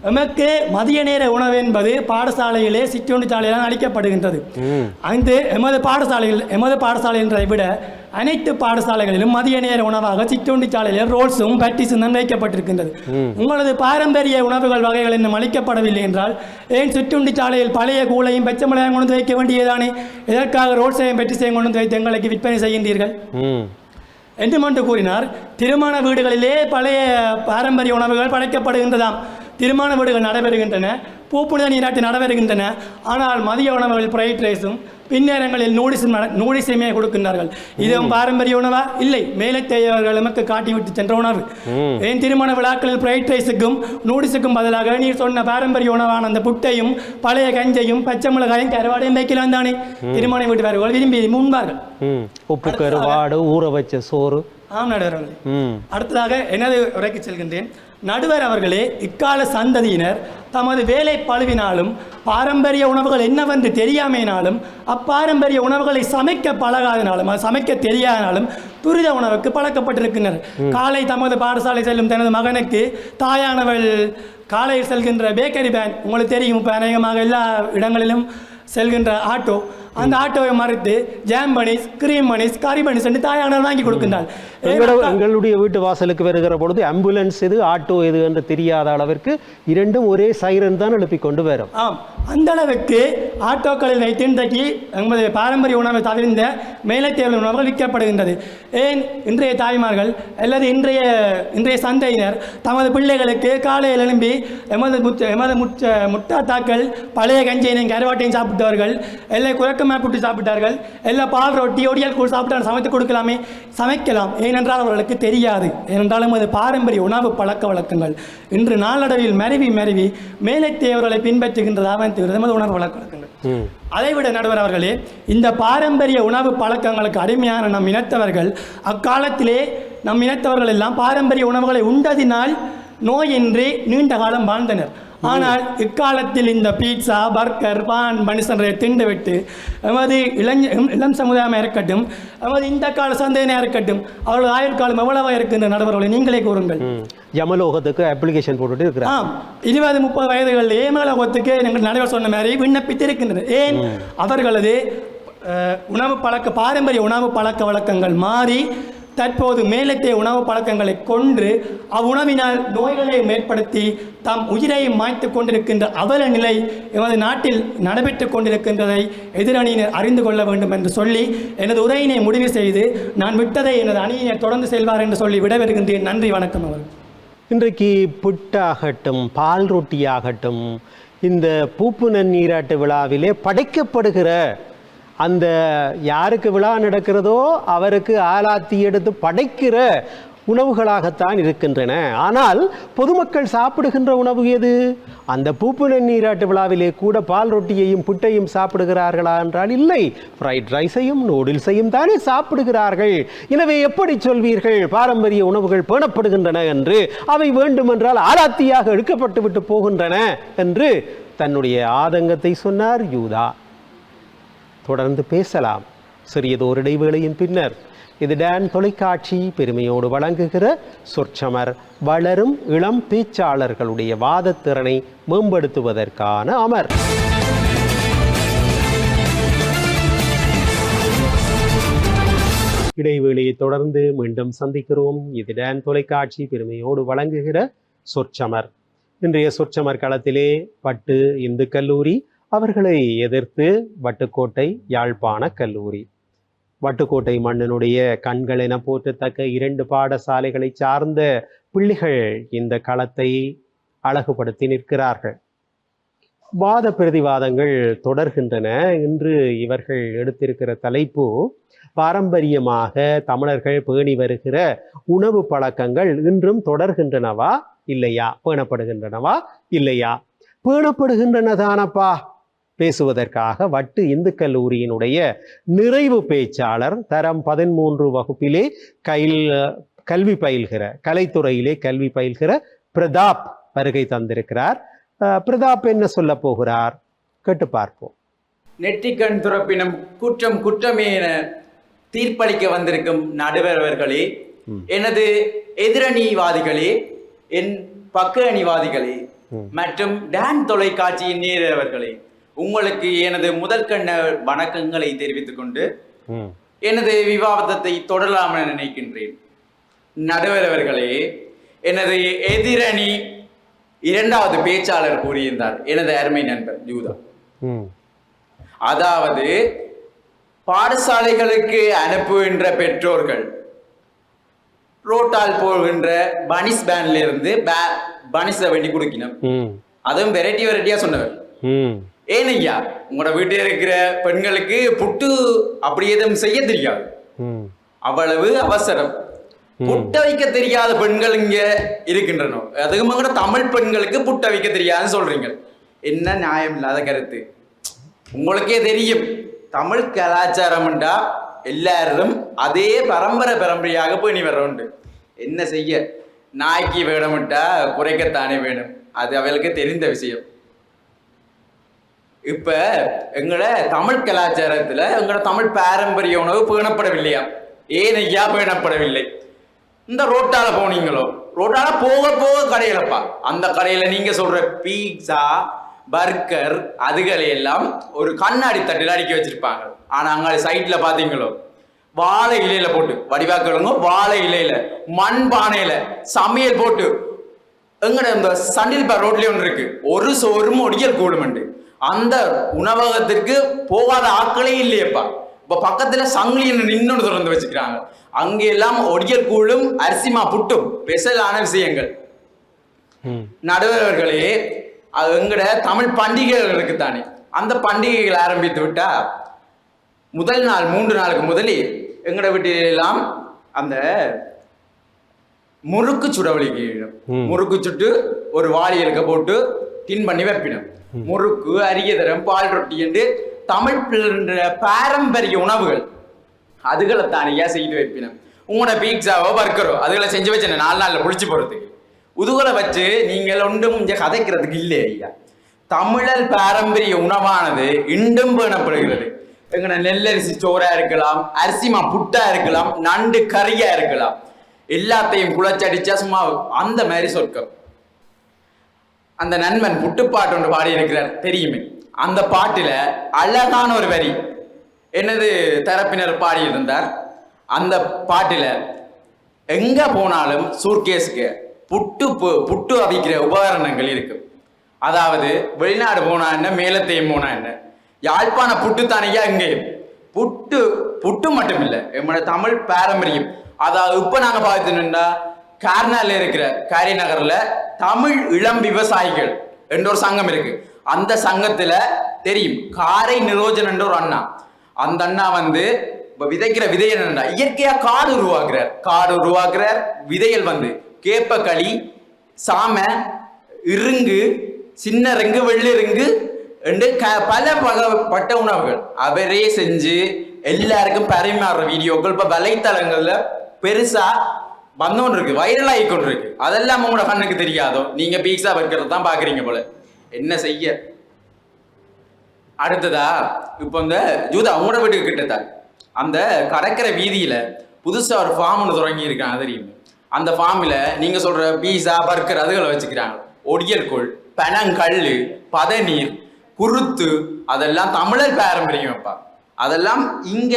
எமக்கு மதிய நேர உணவு என்பது பாடசாலையிலே சிற்றுண்டி சாலையில் அளிக்கப்படுகின்றது. எமது பாடசாலை என்றதை விட அனைத்து பாடசாலைகளிலும் மதிய நேர உணவாக சிற்றுண்டி சாலையில் ரோல்ஸும் பட்டிஸும் தான் வைக்கப்பட்டிருக்கின்றது. உங்களது பாரம்பரிய உணவுகள் வகைகள் இன்னும் அளிக்கப்படவில்லை என்றால் ஏன் சிற்றுண்டி சாலையில் பழைய கூளையும் பச்சை மிளகாயும் கொண்டு வைக்க வேண்டியதானே? எதற்காக ரோல்ஸையும் பட்டிஸையும் கொண்டு வைத்து எங்களுக்கு விற்பனை செய்கின்றீர்கள் என்று கூறினார். திருமண வீடுகளிலே பழைய பாரம்பரிய உணவுகள் படைக்கப்படுகின்றதாம். திருமண வீடுகள் நடைபெறுகின்றன, பூப்புனித நீராட்டு நடைபெறுகின்றன. ஆனால் மதிய உணவுகள் ஃப்ரைட் ரைஸும் பின்னேரங்களில் நூடிஸுமே கொடுக்கின்றார்கள். இதுவும் பாரம்பரிய உணவா? இல்லை, மேலத்தேயவர்கள் நமக்கு காட்டிவிட்டு சென்ற உணவு. ஏன் திருமண விழாக்களில் ஃப்ரைட் ரைஸுக்கும் நூடிஸுக்கும் பதிலாக நீர் சொன்ன பாரம்பரிய உணவான அந்த புட்டையும் பழைய கஞ்சையும் பச்சை மிளகாயும் கருவாடையும் வைக்கலாம் தானே திருமண வீட்டு வரவர்கள் விரும்பி முன்பார்கள். உப்பு கருவாடு, ஊற வச்ச சோறு, ஆம் நடுவர் அவர்களே. அடுத்ததாக எனது உரைக்கு செல்கின்றேன். நடுவர் அவர்களே, இக்கால சந்ததியினர் தமது வேலை பழுவினாலும் பாரம்பரிய உணவுகள் என்னவென்று தெரியாமையினாலும் அப்பாரம்பரிய உணவுகளை சமைக்க பழகாதனாலும் அது சமைக்க தெரியாதனாலும் துரித உணவுக்கு பழக்கப்பட்டிருக்கின்றனர். காலை தமது பாடசாலை செல்லும் தனது மகனுக்கு தாயானவள் காலையில் செல்கின்ற பேக்கரி வேன், உங்களுக்கு தெரியும், இப்போ அநேகமாக எல்லா இடங்களிலும் செல்கின்ற ஆட்டோ, அந்த ஆட்டோவை மறைத்து ஜாம் பனிஸ், கிரீம் பனிஸ், கறி பனிஸ் என்று தாயானவள் வாங்கி கொடுக்கின்றாள். எங்களுடைய வீட்டு வாசலுக்கு வருகிற பொழுது ஆம்புலன்ஸ் எது ஆட்டோ எது என்று தெரியாத அளவிற்கு இரண்டும் ஒரே சைரன் தான் எழுப்பி கொண்டு வரும். ஆம், அந்த அளவுக்கு ஆட்டோக்களில் வைத்து இன்றைக்கு நமது பாரம்பரிய உணவை தவிர்ந்த மேலத்தேர்வு உணவுகள் விற்கப்படுகின்றது. ஏன் இன்றைய தாய்மார்கள் அல்லது இன்றைய சந்தையினர் தமது பிள்ளைகளுக்கு காலையில் எழும்பி எமது முட்டாத்தாக்கள் பழைய கஞ்சியையும் கருவாட்டையும் சாப்பிட்டவர்கள், எல்லாம் குரக்கமாக புட்டு சாப்பிட்டார்கள், எல்லாம் பால் ரொட்டி ஒடியால் கூட சாப்பிட்டு சமைத்து கொடுக்கலாமே, சமைக்கலாம். ஏனென்றால் அவர்களுக்கு தெரியாது. ஏனென்றாலும் அது பாரம்பரிய உணவு பழக்க வழக்கங்கள் இன்று நாளடைவில் மருவி மேலத்தேவர்களை பின்பற்றுகின்றதாக நமது உணவு பழக்க வழக்கங்கள். அதைவிட நடுவர் அவர்களே, இந்த பாரம்பரிய உணவு பழக்கங்களுக்கு அடிமையான நம் இனத்தவர்கள் அக்காலத்திலே நம் இனத்தவர்கள் எல்லாம் பாரம்பரிய உணவுகளை உண்டதினால் நோயின்றி நீண்ட காலம் வாழ்ந்தனர். ஆனால் இக்காலத்தில் இந்த பீட்சா, பர்கர், பான், பனிசன்றை திண்டுவிட்டு எமது இளம் சமுதாயமாக இருக்கட்டும், எமது இந்த கால சந்தையினாக இருக்கட்டும், அவர்கள் ஆயுள் காலம் எவ்வளவாக இருக்கின்ற நடுவர்களை நீங்களே கூறுங்கள். யமலோகத்துக்கு அப்ளிகேஷன் போட்டுட்டு இருக்கிறார். 20-30 வயதுகளில் ஏமலோகத்துக்கு எங்கள் நடுவர் சொன்ன மாதிரி விண்ணப்பித்து இருக்கின்றது. ஏன் அவர்களது பாரம்பரிய உணவு பழக்க வழக்கங்கள் மாறி தற்போது மேலத்தே உணவு பழக்கங்களை கொன்று அவ்வுணவினால் நோய்களை ஏற்படுத்தி தம் உயிரை மாய்த்து கொண்டிருக்கின்ற அவல நிலை எமது நாட்டில் நடைபெற்றுக் கொண்டிருக்கின்றதை எதிரணியினர் அறிந்து கொள்ள வேண்டும் என்று சொல்லி எனது உரையினை முடிவு செய்து நான் விட்டதை எனது அணியினர் தொடர்ந்து செல்வார் என்று சொல்லி விடைபெறுகின்றேன். நன்றி, வணக்கம். அவர்கள் இன்றைக்கு புட்டாகட்டும், பால் ரொட்டியாகட்டும், இந்த பூப்பு நன்னீராட்டு விழாவிலே படைக்கப்படுகிற அந்த யாருக்கு விழா நடக்கிறதோ அவருக்கு ஆலாத்தி எடுத்து படைக்கிற உணவுகளாகத்தான் இருக்கின்றன. ஆனால் பொதுமக்கள் சாப்பிடுகின்ற உணவு எது? அந்த பூப்பு நன்னீராட்டு விழாவிலே கூட பால் ரொட்டியையும் புட்டையும் சாப்பிடுகிறார்களா என்றால் இல்லை, ஃப்ரைட் ரைஸையும் நூடுல்ஸையும் தானே சாப்பிடுகிறார்கள். எனவே எப்படி சொல்வீர்கள் பாரம்பரிய உணவுகள் பேணப்படுகின்றன என்று? அவை வேண்டுமென்றால் ஆலாத்தியாக இழுக்கப்பட்டு விட்டு போகின்றன என்று தன்னுடைய ஆதங்கத்தை சொன்னார் யூதா. தொடர்ந்து பேசலாம் சிறியதோர் இடைவேளையின் பின்னர். இது டான் தொலைக்காட்சி பெருமையோடு வழங்குகிற சொற்சமர், வளரும் இளம் பேச்சாளர்களுடைய வாதத்திறனை மேம்படுத்துவதற்கான அமர். இடைவேளையை தொடர்ந்து மீண்டும் சந்திக்கிறோம். இது டான் தொலைக்காட்சி பெருமையோடு வழங்குகிற சொற்சமர். இன்றைய சொற்சமர் களத்திலே பட்டு இந்து கல்லூரி, அவர்களை எதிர்த்து வட்டுக்கோட்டை யாழ்ப்பாண கல்லூரி. வட்டுக்கோட்டை மண்ணினுடைய கண்கள் என போற்றத்தக்க 2 பாடசாலைகளை சார்ந்த பிள்ளைகள் இந்த களத்தை அழகுபடுத்தி நிற்கிறார்கள். வாத பிரதிவாதங்கள் தொடர்கின்றன. இன்று இவர்கள் எடுத்திருக்கிற தலைப்பு, பாரம்பரியமாக தமிழர்கள் பேணி வருகிற உணவு பழக்கங்கள் இன்றும் தொடர்கின்றனவா இல்லையா, பேணப்படுகின்றனவா இல்லையா? பேணப்படுகின்றனதானப்பா. பேசுவதற்காக வட்டு இந்து கல்லூரியினுடைய நிறைவு பேச்சாளர், தரம் 13 வகுப்பிலே கல்வி பயில்கிற, கலைத்துறையிலே கல்வி பயில்கிற பிரதாப் வருகை தந்திருக்கிறார். பிரதாப் என்ன சொல்ல போகிறார் கேட்டு பார்ப்போம். நெற்றிக்கண் துறப்பினும் குற்றம் குற்றமே என தீர்ப்பளிக்க வந்திருக்கும் நடுவர் அவர்களே, எனது எதிரணிவாதிகளே, என் பக்க அணிவாதிகளே மற்றும் டான் தொலைக்காட்சியின் நேரவர்களே, உங்களுக்கு எனது முதல் கண்ண வணக்கங்களை தெரிவித்துக் கொண்டு எனது விவாதத்தை தொடரலாம் என நினைக்கின்றேன். நடுவர் அவர்களே, எனது எதிரணி 2வது பேச்சாளர் கூறியிருந்தார், எனது அருமை நண்பர் யூதா. அதாவது பாடசாலைகளுக்கு அனுப்புகின்ற பெற்றோர்கள் ரோட்டால் போகின்ற பனிஸ் பேன்ல இருந்து பனிஸை வெட்டி கொடுக்கணும், அதுவும் வெரைட்டியா சொன்னவர். ஏன் ஐயா, உங்களோட வீட்டில் இருக்கிற பெண்களுக்கு புட்டு அப்படி எதுவும் செய்ய தெரியாது, அவ்வளவு அவசரம். புட்ட வைக்க தெரியாத பெண்கள் இங்க இருக்கின்றன, அதுவும் கூட தமிழ் பெண்களுக்கு புட்ட வைக்க தெரியாதுன்னு சொல்றீங்க. என்ன நியாயம் இல்லாத கருத்து. உங்களுக்கே தெரியும், தமிழ் கலாச்சாரம்டா எல்லாரும் அதே பரம்பரையாக பேணி வர உண்டு. என்ன செய்ய, நாய்க்கு வேணும்ட்டா குறைக்கத்தானே வேணும், அது அவளுக்கு தெரிந்த விஷயம். இப்ப எங்களோட தமிழ் கலாச்சாரத்துல எங்களோட தமிழ் பாரம்பரிய உணவு பேணப்படவில்லையா? ஏன் ஐயா பேணப்படவில்லை? இந்த ரோட்டால போனீங்களோ, ரோட்டால போக போக கடையிலப்பா, அந்த கடையில நீங்க சொல்ற பீட்சா பர்கர் அதுகளை எல்லாம் ஒரு கண்ணாடி தட்டில் அடுக்கி வச்சிருப்பாங்க. ஆனா அங்க சைட்ல பாத்தீங்களோ வாழை இலையில போட்டு வடிவாக்குறவங்க, வாழை இலையில மண் பானையில சமையல் போட்டு எங்கட இந்த சண்டில் ரோட்லயே ஒன்று இருக்கு, ஒரு சோறும் ஒடியல் கூடுமண்டு. அந்த உணவகத்திற்கு போகாத ஆட்களே இல்லையப்பா. இப்ப பக்கத்துல சங்கிலின்னு நின்று திறந்து வச்சுக்கிறாங்க. அங்கே எல்லாம் ஒடியல் கூழும் அரிசிமா புட்டும் ஸ்பெஷலான விஷயங்கள். நடுவர்களே, அது எங்கட தமிழ் பண்டிகைகள் இருக்குத்தானே, அந்த பண்டிகைகள் ஆரம்பித்து விட்டா முதல் நாள் 3 நாளுக்கு முதலே எங்கட வீட்டிலெல்லாம் அந்த முறுக்கு சுடவழிக்கு முறுக்கு சுட்டு ஒரு வாளியலுக்க போட்டு டின் பண்ணி வைப்பினோம். முறுக்கு, அரியதரம், பால் ரொட்டி என்று தமிழ் பாரம்பரிய உணவுகள் அதுகளை தானே செய்து வைப்பினோம். உங்களோட பீட்சாவோ பர்கரோ அதுகளை செஞ்சு வச்சேன் 4 நாள்ல புளிச்சு போறதுக்கு. உதுகளை வச்சு நீங்கள் ஒன்றும் இங்க கதைக்கிறதுக்கு இல்லை ஐயா. தமிழர் பாரம்பரிய உணவானது இன்றும் பேணப்படுகிறது. எங்கட நெல்லரிசி சோறா இருக்கலாம், அரிசிமா புட்டா இருக்கலாம், நண்டு கறியா இருக்கலாம், எல்லாத்தையும் குழச்சடிச்சா சும்மா அந்த மாதிரி சொற்கம். அந்த நண்பன் புட்டுப்பாட்டு ஒன்று பாடி இருக்கிறார் தெரியுமே, அந்த பாட்டுல அழகான ஒரு வரி என்னது தரப்பினர் பாடியிருந்தார். அந்த பாட்டுல எங்க போனாலும் சூர்கேஸுக்கு புட்டு அவிக்கிற உபகரணங்கள் இருக்கு. அதாவது வெளிநாடு போனா என்ன, மேலத்தையும் போனா என்ன, யாழ்ப்பாண புட்டு தானையா இங்கேயும் புட்டு மட்டும் இல்லை, நம்மளோட தமிழ் பாரம்பரியம். அதாவது இப்ப நாங்க பார்த்துட்டோம்னா கார்னால இருக்கிற காரி நகர்ல தமிழ் இளம் விவசாயிகள் என்ற ஒரு சங்கம் இருக்கு. அந்த சங்கத்துல தெரியும் காரை நிரோஜன் என்ற ஒரு அண்ணா. அந்த அண்ணா வந்து விதைக்கிற விதை என்னன்னா இயற்கையா காடு உருவாக்குறார். விதைகள் வந்து கேப்பக்களி, சாமை, இருங்கு, சின்னரங்கு, வெள்ளிருங்கு என்று பல வகைப்பட்ட உணவுகள் அவரே செஞ்சு எல்லாருக்கும் பரிமாறுற வீடியோக்கள் இப்ப வலைத்தளங்கள்ல பெருசா வந்தோன்னு இருக்கு, வைரல் ஆகி கொண்டு இருக்கு. அதெல்லாம் உங்களோட கண்ணுக்கு தெரியாதோ, நீங்க பீட்சா பர்கர் தான் பாக்குறீங்க போல. என்ன செய்ய? அடுத்ததா இப்போ இந்த ஜூதா உங்களோட வீட்டுக்கு கிட்டத்தான் அந்த கடற்கரை வீதியில புதுசா ஒரு ஃபார்ம் ஒன்று தொடங்கி இருக்காங்க தெரியுமே. அந்த ஃபார்மில் நீங்க சொல்ற பீஸா பர்கர் அதுகளை வச்சுக்கிறாங்க. ஒடியல் கோள், பனங்கல், பதநீர், குருத்து அதெல்லாம் தமிழர் பாரம்பரியம் வைப்பா. அதெல்லாம் இங்க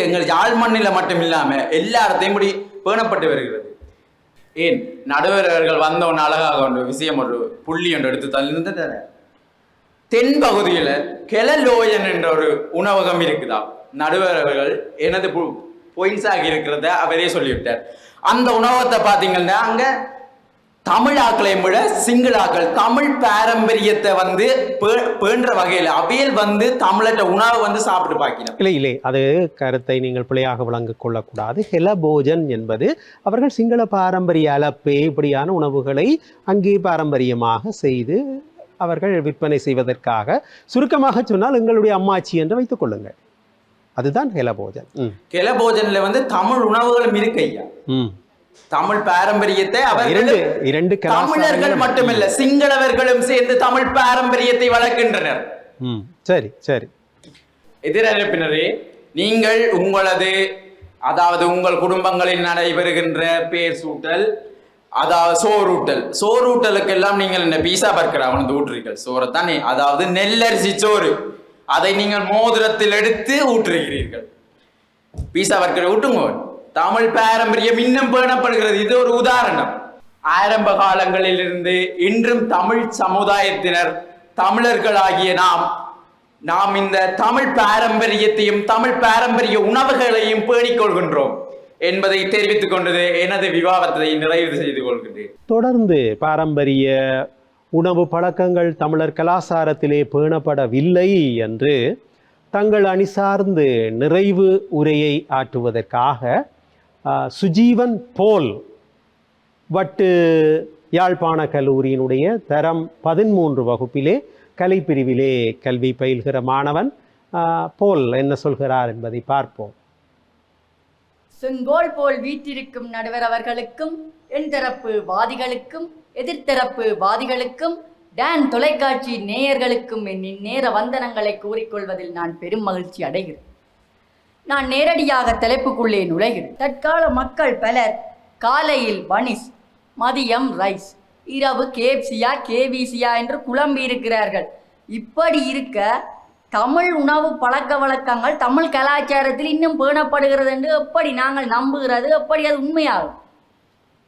எங்கள் யாழ் மண்ணில மட்டும் இல்லாம எல்லா இடத்தையும் இப்படி பேணப்பட்டு வருகிறது. ஏன் நடுவர்கள் வந்தவன் அழகாக ஒன்று விஷயம் ஒரு புள்ளி ஒன்று எடுத்து தள்ளிருந்து தென் பகுதியில கெலலோயன் என்ற ஒரு உணவகம் இருக்குதா. நடுவர்கள் எனது பாயிண்ட்ஸ் ஆகி இருக்கிறத அவரே சொல்லிவிட்டார். அந்த உணவகத்தை பார்த்தீங்கன்னா அங்க தமிழ் ஆக்களையும் விட சிங்களாக்கள் தமிழ் பாரம்பரியத்தை வந்து பேன்ற வகையில் அவையில் வந்து தமிழற்ற உணவை வந்து சாப்பிட்டு பார்க்கணும். இல்லை அது கருத்தை நீங்கள் பிழையாக விளங்கிக் கொள்ளக்கூடாது. ஹெலபோஜன் என்பது அவர்கள் சிங்கள பாரம்பரிய அலப்பே இப்படியான உணவுகளை அங்கே பாரம்பரியமாக செய்து அவர்கள் விற்பனை செய்வதற்காக, சுருக்கமாக சொன்னால் எங்களுடைய அம்மாச்சி என்று வைத்துக் கொள்ளுங்கள், அதுதான் ஹெலபோஜன். ஹெலபோஜன்ல வந்து தமிழ் உணவுகளும் இருக்கு ஐயா. தமிழ் பாரம்பரியத்தை இரண்டு தமிழர்கள் மட்டுமல்ல சிங்களவர்களும் சேர்ந்து தமிழ் பாரம்பரியத்தை வளர்க்கின்றனர். சரி சரி. எதிரப்பினரே, நீங்கள் உங்களது அதாவது உங்கள் குடும்பங்களில் நடைபெறுகின்ற பேர் சூட்டல், அதாவது சோறூட்டலுக்கெல்லாம் நீங்கள் இந்த பீஸா பர்கர் அவனது ஊற்றுறீர்கள் சோறத்தானே, அதாவது நெல்லரிசி சோறு, அதை நீங்கள் மோதிரத்தில் எடுத்து ஊற்றுகிறீர்கள். பீஸா பர்கரை ஊட்டுங்க. தமிழ் பாரம்பரியம் இன்னும் பேணப்படுகிறது. இது ஒரு உதாரணம். ஆரம்ப காலங்களில் இருந்து இன்றும் தமிழ் சமுதாயத்தினர் தமிழர்களாகிய நாம் இந்த தமிழ் பாரம்பரியத்தையும் தமிழ் பாரம்பரிய உணவுகளையும் பேணிக்கொள்கின்றோம் என்பதை தெரிவித்துக் கொண்டது எனது விவாதத்தை நிறைவு செய்து கொள்கின்றேன். தொடர்ந்து பாரம்பரிய உணவு பழக்கங்கள் தமிழர் கலாச்சாரத்திலே பேணப்படவில்லை என்று தங்கள் அணி சார்ந்து நிறைவு உரையை ஆற்றுவதற்காக சுஜீவன் போல் வட்டு யாழ்ப்பாண கல்லூரியினுடைய தரம் 13 வகுப்பிலே கலைப்பிரிவிலே கல்வி பயில்கிற மாணவன் போல் என்ன சொல்கிறார் என்பதை பார்ப்போம். செங்கோல் போல் வீற்றிருக்கும் நடுவர் அவர்களுக்கும் என் தரப்பு வாதிகளுக்கும் எதிர்த்தரப்பு வாதிகளுக்கும் டான் தொலைக்காட்சி நேயர்களுக்கும் என் நேர வந்தனங்களை கூறிக்கொள்வதில் நான் பெரும் மகிழ்ச்சி அடைகிறேன். நான் நேரடியாக தலைப்புக்குள்ளே நுழைகிறேன். தற்கால மக்கள் பலர் காலையில் பனிஸ், மதியம் ரைஸ், இரவு கேப்சியா கேவிசியா என்று குழம்பி இருக்கிறார்கள். இப்படி இருக்க தமிழ் உணவு பழக்க வழக்கங்கள் தமிழ் கலாச்சாரத்தில் இன்னும் பேணப்படுகிறது என்று எப்படி நாங்கள் நம்புகிறது? எப்படி அது உண்மையாகும்?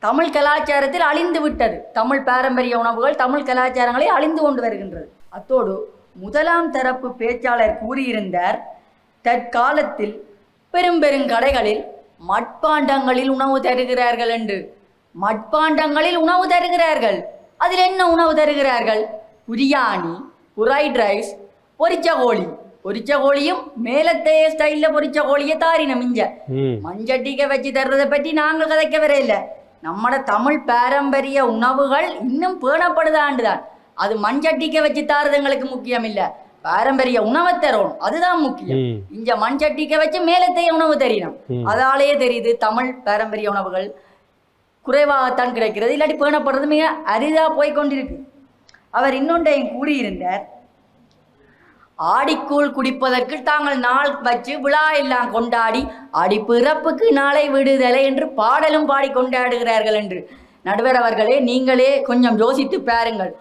தமிழ் கலாச்சாரத்தில் அழிந்து விட்டது. தமிழ் பாரம்பரிய உணவுகள் தமிழ் கலாச்சாரங்களை அழிந்து கொண்டு வருகின்றது. அத்தோடு முதலாம் தரப்பு பேச்சாளர் கூறியிருந்தார், தற்காலத்தில் பெரும் கடைகளில் மட்பாண்டங்களில் உணவு தருகிறார்கள் என்று. மட்பாண்டங்களில் உணவு தருகிறார்கள். அதில் என்ன உணவு தருகிறார்கள்? பிரியாணி, ஃப்ரைட் ரைஸ், பொரிச்ச கோழி. பொரிச்ச கோழியும் மேலத்தைய ஸ்டைலில் பொரிச்ச கோழியை தாரின மிஞ்ச மஞ்சட்டிக்க வச்சு தர்றதை பற்றி நாங்கள் கதைக்க வரையில்லை. நம்மட தமிழ் பாரம்பரிய உணவுகள் இன்னும் பேணப்படுதாண்டுதான். அது மஞ்சட்டிக்க வச்சு தாரது எங்களுக்கு முக்கியம் இல்லை, பாரம்பரிய உணவை தரணும், அதுதான் முக்கியம். இங்க மண்சட்டிக்க வச்சு மேலத்தைய உணவு தெரியணும். அதாலேயே தெரியுது தமிழ் பாரம்பரிய உணவுகள் குறைவாகத்தான் கிடைக்கிறது, இல்லாட்டி பேணப்படுறது மிக அரிதா போய்கொண்டிருக்கு. அவர் இன்னொன்றையும் கூறியிருந்தார், ஆடிக்கூழ் குடிப்பதற்கு தாங்கள் நாள் வச்சு விழா எல்லாம் கொண்டாடி ஆடி பிறப்புக்கு நாளை விடுதலை என்று பாடலும் பாடி கொண்டாடுகிறார்கள் என்று. நடுவர் அவர்களே, நீங்களே கொஞ்சம் யோசித்து பாருங்கள்.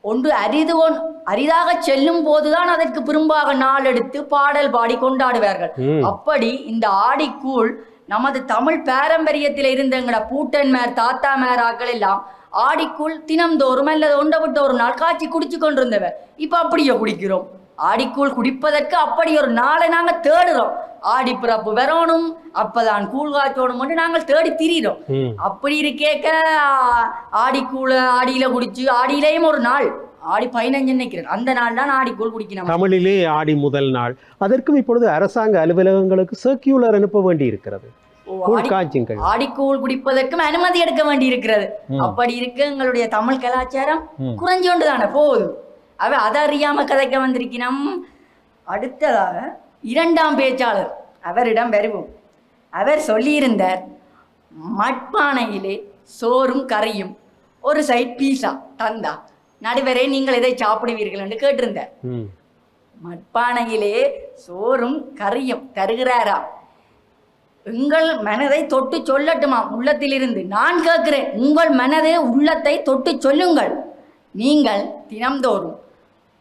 ஒன்று அரிதாக செல்லும் போதுதான் அதற்கு பிறம்பாக நாள் எடுத்து பாடல் பாடி கொண்டாடுவார்கள். அப்படி இந்த ஆடிக்கூழ் நமது தமிழ் பாரம்பரியத்தில் இருந்தங்கட பூட்டன்மார் தாத்தாமார் ஆக்கள் எல்லாம் ஆடிக்கூழ் தினம்தோறும் அல்லது ஒன்றை விட்டு ஒரு நாள் காய்ச்சி குடிச்சு கொண்டிருந்தவர். இப்ப அப்படியே குடிக்கிறோம். ஆடிக்கூழ் குடிப்பதற்கு அப்படி ஒரு நாளை நாங்க தேடுறோம். ஆடி பிறப்பு வரணும், அப்பதான் கூழ் காய்ச்சோணும் என்று நாங்கள் தேடி திரிகிறோம். அப்படி இருக்கேக்க ஆடிக்கூழ ஆடியில குடிச்சு, ஆடியிலேயும் ஒரு நாள் ஆடி 15 நினைக்கிறேன், அந்த நாள் தான் ஆடிக்கூழ் குடிக்கணும். தமிழிலே ஆடி முதல் நாள். அதற்கும் இப்பொழுது அரசாங்க அலுவலகங்களுக்கு சர்க்குலர் அனுப்ப வேண்டி இருக்கிறது. ஆடிக்கூழ் குடிப்பதற்கும் அனுமதி எடுக்க வேண்டி இருக்கிறது. அப்படி இருக்க எங்களுடைய தமிழ் கலாச்சாரம் குறைஞ்சு கொண்டுதானே போகுது. அதை அறியாம கதைக்க வந்திருக்கணும். அடுத்ததாக இரண்டாம் பேச்சாளர், அவரிடம் வருவோம். அவர் சொல்லியிருந்தார், மட்பானையிலே சோறும் கறியும் ஒரு சைட் பீஸா தந்தா நடுவரே நீங்கள் எதை சாப்பிடுவீர்கள் என்று கேட்டிருந்தார். மட்பானையிலே சோறும் கறியும் தருகிறாரா? உங்கள் மனதை தொட்டு சொல்லட்டுமா? உள்ளத்திலிருந்து நான் கேட்கிறேன், உங்கள் மனதை உள்ளத்தை தொட்டு சொல்லுங்கள். நீங்கள் தினம்தோறும்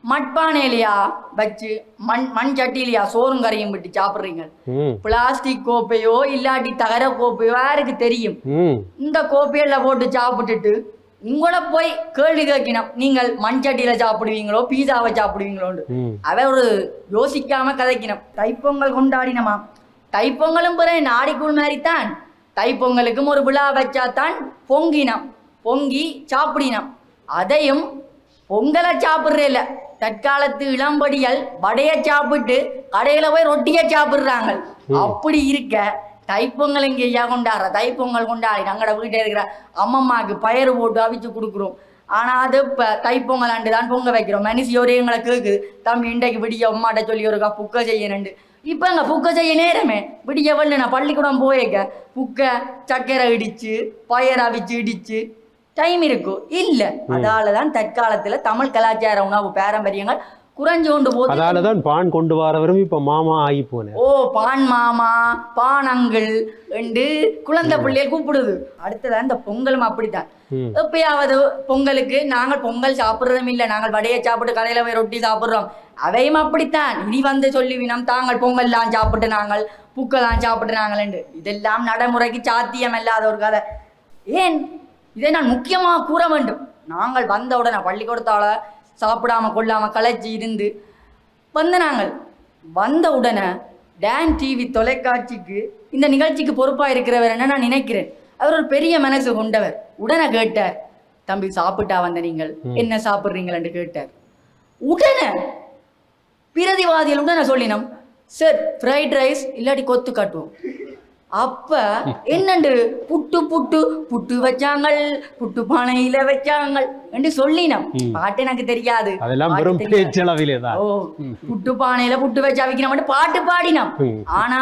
மட்பானையிலையா வச்சு மண் சட்டியிலையா சோறும் கறியும் விட்டு சாப்பிட்றீங்க? பிளாஸ்டிக் கோப்பையோ இல்லாட்டி தகர கோப்பையோ யாருக்கு தெரியும்? இந்த கோப்பையில போட்டு சாப்பிட்டுட்டு உங்களை போய் கேள்வி கேட்கணும், நீங்கள் மண் சட்டியில சாப்பிடுவீங்களோ பீஸாவை சாப்பிடுவீங்களோன்னு. அவ ஒரு யோசிக்காம கதைக்கணும். தைப்பொங்கல் கொண்டாடினமா? தைப்பொங்கலும் பிறகு ஆடிக்கூழ் மாதிரித்தான். தைப்பொங்கலுக்கும் ஒரு விழா வச்சாத்தான் பொங்கினம், பொங்கி சாப்பிடினம். அதையும் பொங்கலை சாப்பிட்றேல, தற்காலத்து இளம்படிகள் வடையை சாப்பிட்டு கடையில போய் ரொட்டியை சாப்பிட்றாங்க. அப்படி இருக்க தைப்பொங்கல் இங்கே ஐயா கொண்டாடுற தைப்பொங்கல் கொண்டாடி நாங்களோட வீட்டில் இருக்கிற அம்மம்மாவுக்கு பயறு போட்டு அவிச்சு கொடுக்குறோம். ஆனால் அது இப்போ தைப்பொங்கல் ஆண்டு தான் பொங்க வைக்கிறோம். மனுஷி ஒரே எங்களை கேட்குது, தம்பி இன்றைக்கு விடிய அம்மாட்ட சொல்லி ஒருக்கா புக்க செய்யணுண்டு. இப்போ எங்க புக்க செய்ய நேரமே விடிய வரல. நான் பள்ளிக்கூடம் போயிருக்க புக்க சக்கரை இடிச்சு பயர் அவிச்சு இடிச்சு டைம் இருக்கும் இல்லை. அதாலதான் தற்காலத்துல தமிழ் கலாச்சார உணவு பாரம்பரியங்கள் குறைஞ்சு கொண்டு போகுது. அதாலதான் பான் கொண்டு வரவரும் இப்ப மாமா ஆகி போன. ஓ, பான் மாமா, பான் அங்கிள் என்று குழந்தை பிள்ளைகள் கூப்பிடுது. அடுத்ததான் இந்த பொங்கலும் அப்படித்தான். எப்பயாவது பொங்கலுக்கு நாங்கள் பொங்கல் சாப்பிட்றதும் இல்லை, நாங்கள் வடையை சாப்பிட்டு கடையில போய் ரொட்டி சாப்பிட்றோம். அவையும் அப்படித்தான். இனி வந்து சொல்லிவினோம், தாங்கள் பொங்கல்லாம் சாப்பிட்டு நாங்கள் புக்கெல்லாம் சாப்பிட்டு நாங்கள் என்று. இதெல்லாம் நடைமுறைக்கு சாத்தியம் இல்லாத ஒரு கதை. ஏன் இதை நான் முக்கியமாக கூற வேண்டும். நாங்கள் வந்த உடனே பள்ளிக்கூடத்தால சாப்பிடாம கொள்ளாம களைச்சி இருந்து நாங்கள் வந்த உடனே டான் டிவி தொலைக்காட்சிக்கு இந்த நிகழ்ச்சிக்கு பொறுப்பாக இருக்கிறவர் என்ன நான் நினைக்கிறேன். அவர் ஒரு பெரிய மனசு கொண்டவர். உடனே கேட்டார், தம்பி சாப்பிட்டா வந்த நீங்கள் என்ன சாப்பிட்றீங்கள் என்று கேட்டார். உடனே பிரதிவாதிகள் உடனே சொல்லினோம், சார் ஃப்ரைட் ரைஸ் இல்லாட்டி கொத்து கட்டுவோம். அப்ப என்னண்டு புட்டு புட்டு புட்டு வச்சாங்க, புட்டு பானையில வச்சாங்க என்று சொல்லினோம். பாட்டு எனக்கு தெரியாது, அதெல்லாம் வெறும் பேச்சளவிலே தான். ஓ, புட்டு பானையில புட்டு வச்சா வைக்கணும் பாட்டு பாடினோம். ஆனா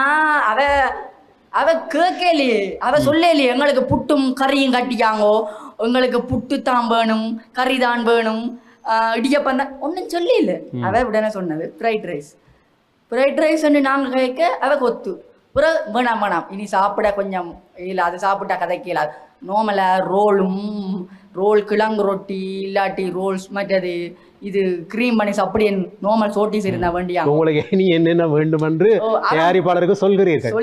அவ கேட்கலையே, அவ சொல்லலையே எங்களுக்கு புட்டும் கறியும் கட்டிக்காங்கோ, எங்களுக்கு புட்டு தான் வேணும், கறி தான் வேணும், இடியப்பம் தான் ஒன்றும் சொல்லல. அவ உடனே சொன்னது ஃப்ரைட் ரைஸ். ஃப்ரைட் ரைஸ் நாங்கள் கேட்க அவ கொத்து வேணாம் வேணாம், இனி சாப்பிட கொஞ்சம் இல்லை, அது சாப்பிட்டா கதைக்கு இல்லாது. நார்மலாக ரோல் கிழங்கு ரொட்டி இல்லாட்டி ரோல்ஸ் மற்றது இது கிரீம் பண்ணி அப்படியே நார்மல் சோட்டிஸ் இருந்தா வேண்டியா உங்களுக்கு நீ என்னென்ன வேண்டும் என்று தயாரிப்பாளருக்கு சொல்கிறீர்கள்.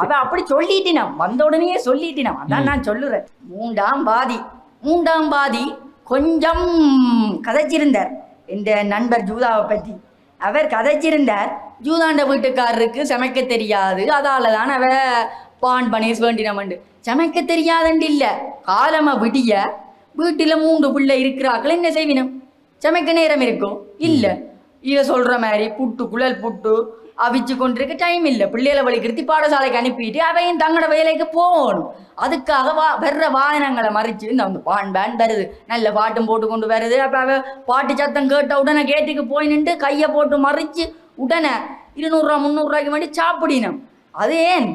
அவ அப்படி சொல்லிட்டினாம், வந்த உடனே சொல்லிட்டினாம். அதான் நான் சொல்லுறேன். மூன்றாம் பாதி கொஞ்சம் கதைச்சிருந்தார் இந்த நண்பர் ஜூதாவை பற்றி. அவர் கதைச்சிருந்தார், ஜூதாண்ட வீட்டுக்காரருக்கு சமைக்க தெரியாது, அதால தான் அவ பான் பனீஸ் வேண்டினமண்டு. சமைக்க தெரியாதண்டு இல்லை, காலமா விடிய வீட்டில் 3 பிள்ளை இருக்கிறாக்கள் என்ன செய்வினம்? சமைக்க நேரம் இருக்கும் இல்லை. இதை சொல்ற மாதிரி புட்டு குழல் புட்டு அவிச்சு கொண்டிருக்க டைம் இல்லை. பிள்ளைகளை வலிக்கிருத்தி பாடசாலைக்கு அனுப்பிட்டு அவையும் தங்களோட வேலைக்கு போகணும். அதுக்காக வர்ற வாகனங்களை மறிச்சு இந்த பான் பேண்ட் வருது, நல்ல பாட்டும் போட்டு கொண்டு வருது. அப்போ அவ பாட்டு சத்தம் கேட்ட உடனே கேட்டுக்கு போய் நின்று கையை போட்டு மறிச்சு உடனே 200 ரூபா 300 ரூபாய்க்கு வேண்டி சாப்பிடினோம். அது ஏன்?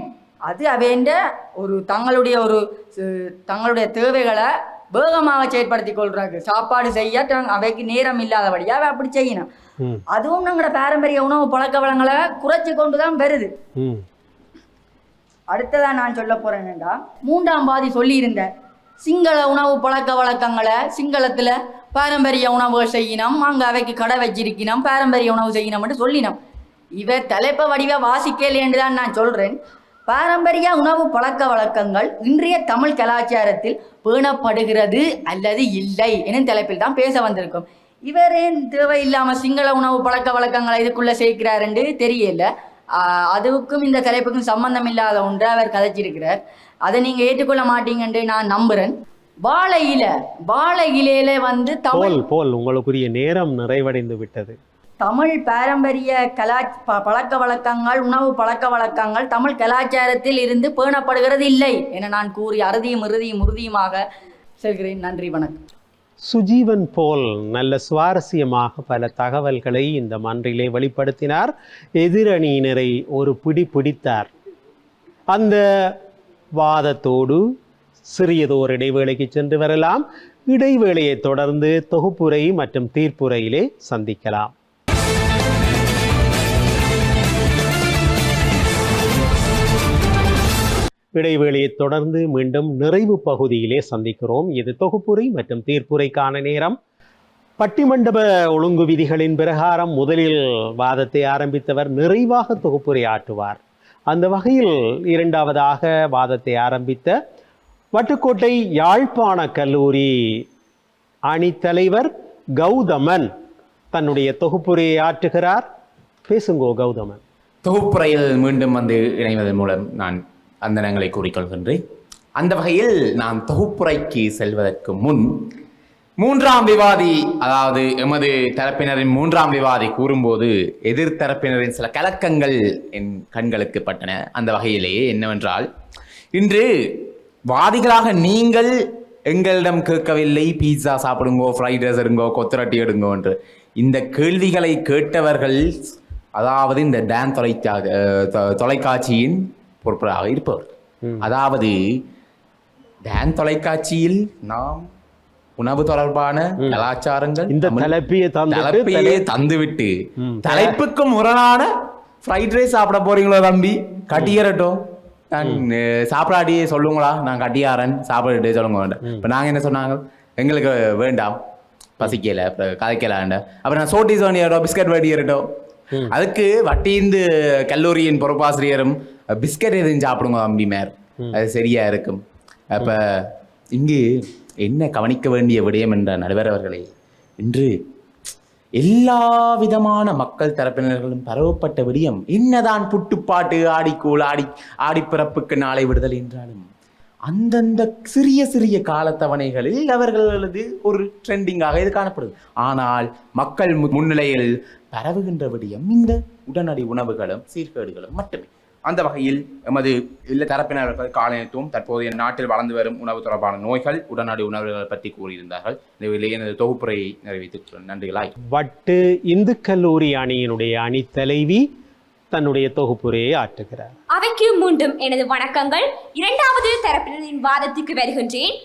அது அவைண்ட தங்களுடைய தேவைகளை வேகமாக செயற்படுத்தி கொள்றாங்க. சாப்பாடு செய்ய அவைக்கு நேரம் இல்லாதபடியா அவை அப்படி செய்யணும். அதுவும் நம்மளோட பாரம்பரிய உணவு பழக்க வளங்களை குறைச்சி கொண்டுதான் வருது. அடுத்ததா நான் சொல்ல போறேன்டா, 3ஆம் பாதி சொல்லியிருந்த சிங்கள உணவு பழக்க வழக்கங்களை சிங்களத்துல பாரம்பரிய உணவுகள் செய்யணும், அங்க அவைக்கு கடை வச்சிருக்கணும், பாரம்பரிய உணவு செய்யணும்னு சொல்லினோம். இவ தலைப்ப வடிவ வாசிக்கலேன்னு தான் நான் சொல்றேன். பாரம்பரிய உணவு பழக்க வழக்கங்கள் இன்றைய தமிழ் கலாச்சாரத்தில் பேணப்படுகிறது அல்லது இல்லை எனும் தலைப்பில் தான் பேச வந்திருக்கும். இவரே தேவையில்லாம சிங்கள உணவு பழக்க வழக்கங்களை இதுக்குள்ள சேர்க்கிறாருன்னு தெரியல. அதுக்கும் இந்த தலைப்புக்கும் சம்பந்தம் இல்லாத ஒன்று அவர் கதைச்சிருக்கிறார். அதை நீங்க ஏற்றுக்கொள்ள மாட்டீங்கன்னு நான் நம்புறேன். வாழை இலையில வந்து தமிழ் உங்களுக்குரிய நேரம் நிறைவடைந்து விட்டது. தமிழ் பாரம்பரிய பழக்க வழக்கங்கள் உணவு பழக்க வழக்கங்கள் தமிழ் கலாச்சாரத்தில் இருந்து பேணப்படுகிறது இல்லை என நான் கூறி அறுதியும் உறுதியுமாக செல்கிறேன். நன்றி, வணக்கம். சுஜீவன் போல் நல்ல சுவாரஸ்யமாக பல தகவல்களை இந்த மன்றிலே வெளிப்படுத்தினார். எதிரணியினரை ஒரு பிடித்தார். அந்த வாதத்தோடு சிறியதோர் இடைவேளைக்கு சென்று வரலாம். இடைவேளையை தொடர்ந்து தொகுப்புரை மற்றும் தீர்ப்புரையிலே சந்திக்கலாம். இடைவேளையை தொடர்ந்து மீண்டும் நிறைவு பகுதியிலே சந்திக்கிறோம். இது தொகுப்புரை மற்றும் தீர்ப்புரைக்கான நேரம். பட்டிமண்டப ஒழுங்கு விதிகளின் பிரகாரம் முதலில் வாதத்தை ஆரம்பித்தவர் நிறைவாக தொகுப்புரை ஆற்றுவார். அந்த வகையில் இரண்டாவதாக வாதத்தை ஆரம்பித்த வட்டுக்கோட்டை யாழ்ப்பாண கல்லூரி அணித்தலைவர் கௌதமன் தன்னுடைய தொகுப்புரையை ஆற்றுகிறார். பேசுங்கோ கௌதமன். தொகுப்புரையில் மீண்டும் வந்து இணைவதன் மூலம் நான் வந்தனங்களை கூறிக்கொள்கின்றேன். அந்த வகையில் நான் தொகுப்புரைக்கு செல்வதற்கு முன் 3ஆம் விவாதி, அதாவது எமது தரப்பினரின் 3ஆம் விவாதி கூறும்போது எதிர்த்தரப்பினரின் சில கலக்கங்கள் என் கண்களுக்கு பட்டன. அந்த வகையிலேயே என்னவென்றால், இன்று வாதிகளாக நீங்கள் எங்களிடம் கேட்கவில்லை பீட்சா சாப்பிடுங்கோ, ஃப்ரைட் ரைஸ் எடுங்கோ, கொத்தரட்டி எடுங்கோ என்று. இந்த கேள்விகளை கேட்டவர்கள், அதாவது இந்த டான் தொலைக்காட்சியின் பொறுப்பாக இருப்பவர். அதாவது டான் தொலைக்காட்சியில் நாம் உணவு தொடர்பான கலாச்சாரங்கள் இந்த தலைப்பையே தந்துவிட்டு தலைப்புக்கு முரணான ஃப்ரைட் ரைஸ் சாப்பிட போறீங்களோ தம்பி, கட்டியறட்டும், நான் சாப்பிடாட்டியே சொல்லுங்களா, நான் கட்டியாரன் சாப்பிட்டு சொல்லுங்க. இப்ப நாங்க என்ன சொன்னாங்க, எங்களுக்கு வேண்டாம், பசிக்கல, கதைக்கலாண்ட, அப்புறம் நான் சோட்டிஸ் வேண்டியோ பிஸ்கட் வேண்டியறட்டும். அதுக்கு வட்டிந்து கல்லூரியின் பொறுப்பாசிரியரும் பிஸ்கட் எதுவும் சாப்பிடுங்க தம்பி மேர், அது சரியா இருக்கும். அப்ப இங்கு என்ன கவனிக்க வேண்டிய விடயம் என்ற நடுவர் அவர்களே, இன்று எல்லா விதமான மக்கள் தரப்பினர்களும் பரவப்பட்ட விடயம் என்னதான் புட்டுப்பாட்டு, ஆடிக்கூழ், ஆடிப்பிறப்புக்கு நாளை விடுதல் என்றாலும் அந்தந்த சிறிய சிறிய காலத்தவணைகளில் அவர்களது ஒரு ட்ரெண்டிங்காக இது காணப்படுது. ஆனால் மக்கள் முன்னிலையில் பரவுகின்ற விடயம் இந்த உடனடி உணவுகளும் சீர்கேடுகளும் மட்டுமே. அந்த வகையில் எமது இல்ல தரப்பினர்கள் காலனித்துவம் தற்போதைய நாட்டில் வளர்ந்து வரும் உணவு தொடர்பான நோய்கள் உடனடி உணவுகளை பற்றி கூறியிருந்தார்கள். இந்த எனது தொகுப்புரையை நிறைவேற்றி நன்றிகளாய். வட்டு இந்து கல்லூரி அணியினுடைய அணி தலைவி தன்னுடைய தொகுப்புரையை ஆற்றுகிறார். அவைக்கு மீண்டும் எனது வணக்கங்கள். இரண்டாவது தரப்பினரின் வாதத்துக்கு வருகின்றேன்.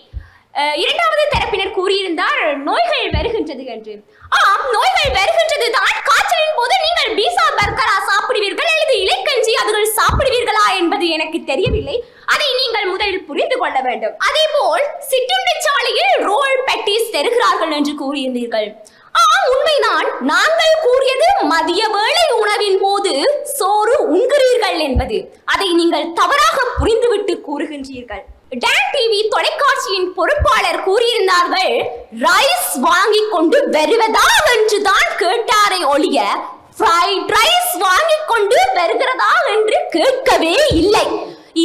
இரண்டாவது தரப்பினர் கூறியிருந்தார் நோய்கள் வருகின்றது என்று. ஆம், நோய்கள் வருகின்றது தான். காய்ச்சலின் போது நீங்கள் பீசா பர்கரா சாப்பிடுவீர்கள் அல்லது இலைக்கஞ்சி அதுகள் சாப்பிடுவீர்களா என்பது எனக்கு தெரியவில்லை. அதை நீங்கள் முதலில் புரிந்து கொள்ள வேண்டும். அதே போல் சிற்றுண்டி சாலையில் ரோல் பெட்டிஸ் தருகிறார்கள் என்று கூறியிருந்தீர்கள். ஆம், உண்மைதான். நாங்கள் கூறியது மதிய வேளை உணவின் போது சோறு உண்கிறீர்கள் என்பது. அதை நீங்கள் தவறாக புரிந்துவிட்டு கூறுகின்றீர்கள். டான் டிவி தொலைக்காட்சியின் பொறுப்பாளர் கூறியிருந்தார்கள் ரைஸ் வாங்கி கொண்டு வருவதா என்று தான் கேட்டாரை ஒழிய ஃப்ரைட் ரைஸ் வாங்கி கொண்டு வருகிறதா என்று கேட்கவே இல்லை.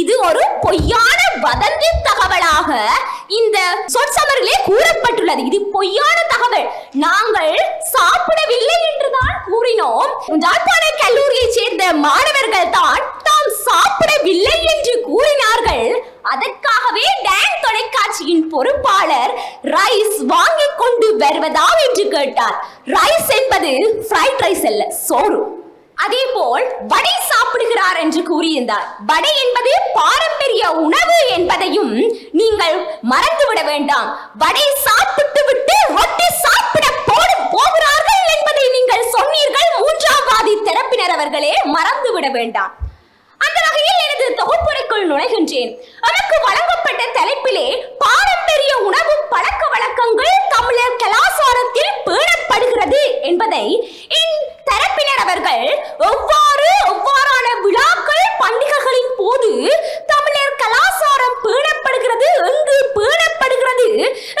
இது ஒரு பொய்யான வதந்தி தகவலாக இந்த சொற்சமரிலே கூறப்பட்டுள்ளது. இது பொய்யான தகவல். நாங்கள் சாப்பிடவில்லை என்றுதான் கூறினோம். யாழ்ப்பாண கல்லூரியை சேர்ந்த மாணவர்கள் தான் தாம் சாப்பிடவில்லை என்று கூறினார்கள். அதற்காகவே டான் தொலைக்காட்சியின் பொறுப்பாளர் ரைஸ் வாங்கி கொண்டு வருவதா என்று கேட்டார். ரைஸ் என்பது ஃப்ரைட் ரைஸ் அல்ல, சோறு. அதே போல் வடை சாப்பிடுகிறார் என்று கூறியிருந்தார். வடை என்பது பாரம்பரிய உணவு என்பதையும் நீங்கள் மறந்துவிட வேண்டாம். வடை சாப்பிட்டு விட்டு ரொட்டி சாப்பிட போகிறார்கள் என்பதை நீங்கள் சொன்னீர்கள். மூன்றாம் வாதி தரப்பினர் அவர்களே, மறந்துவிட வேண்டாம். அந்த வகையில் எனது தொகுப்புரைக்குள் நுழைகின்றேன். நமக்கு வழங்கப்பட்ட தலைப்பிலே பாரம்பரிய உணவு பழக்க வழக்கங்கள் தமிழர் கலாச்சாரத்தில் பேணப்படுகிறது என்பதை என் தரப்பினர் அவர்கள் எவ்வாறான விழாக்கள் பண்டிகைகளின் போது தமிழர் கலாச்சாரம் பேணப்படுகிறது, எங்கு பேணப்படுகிறது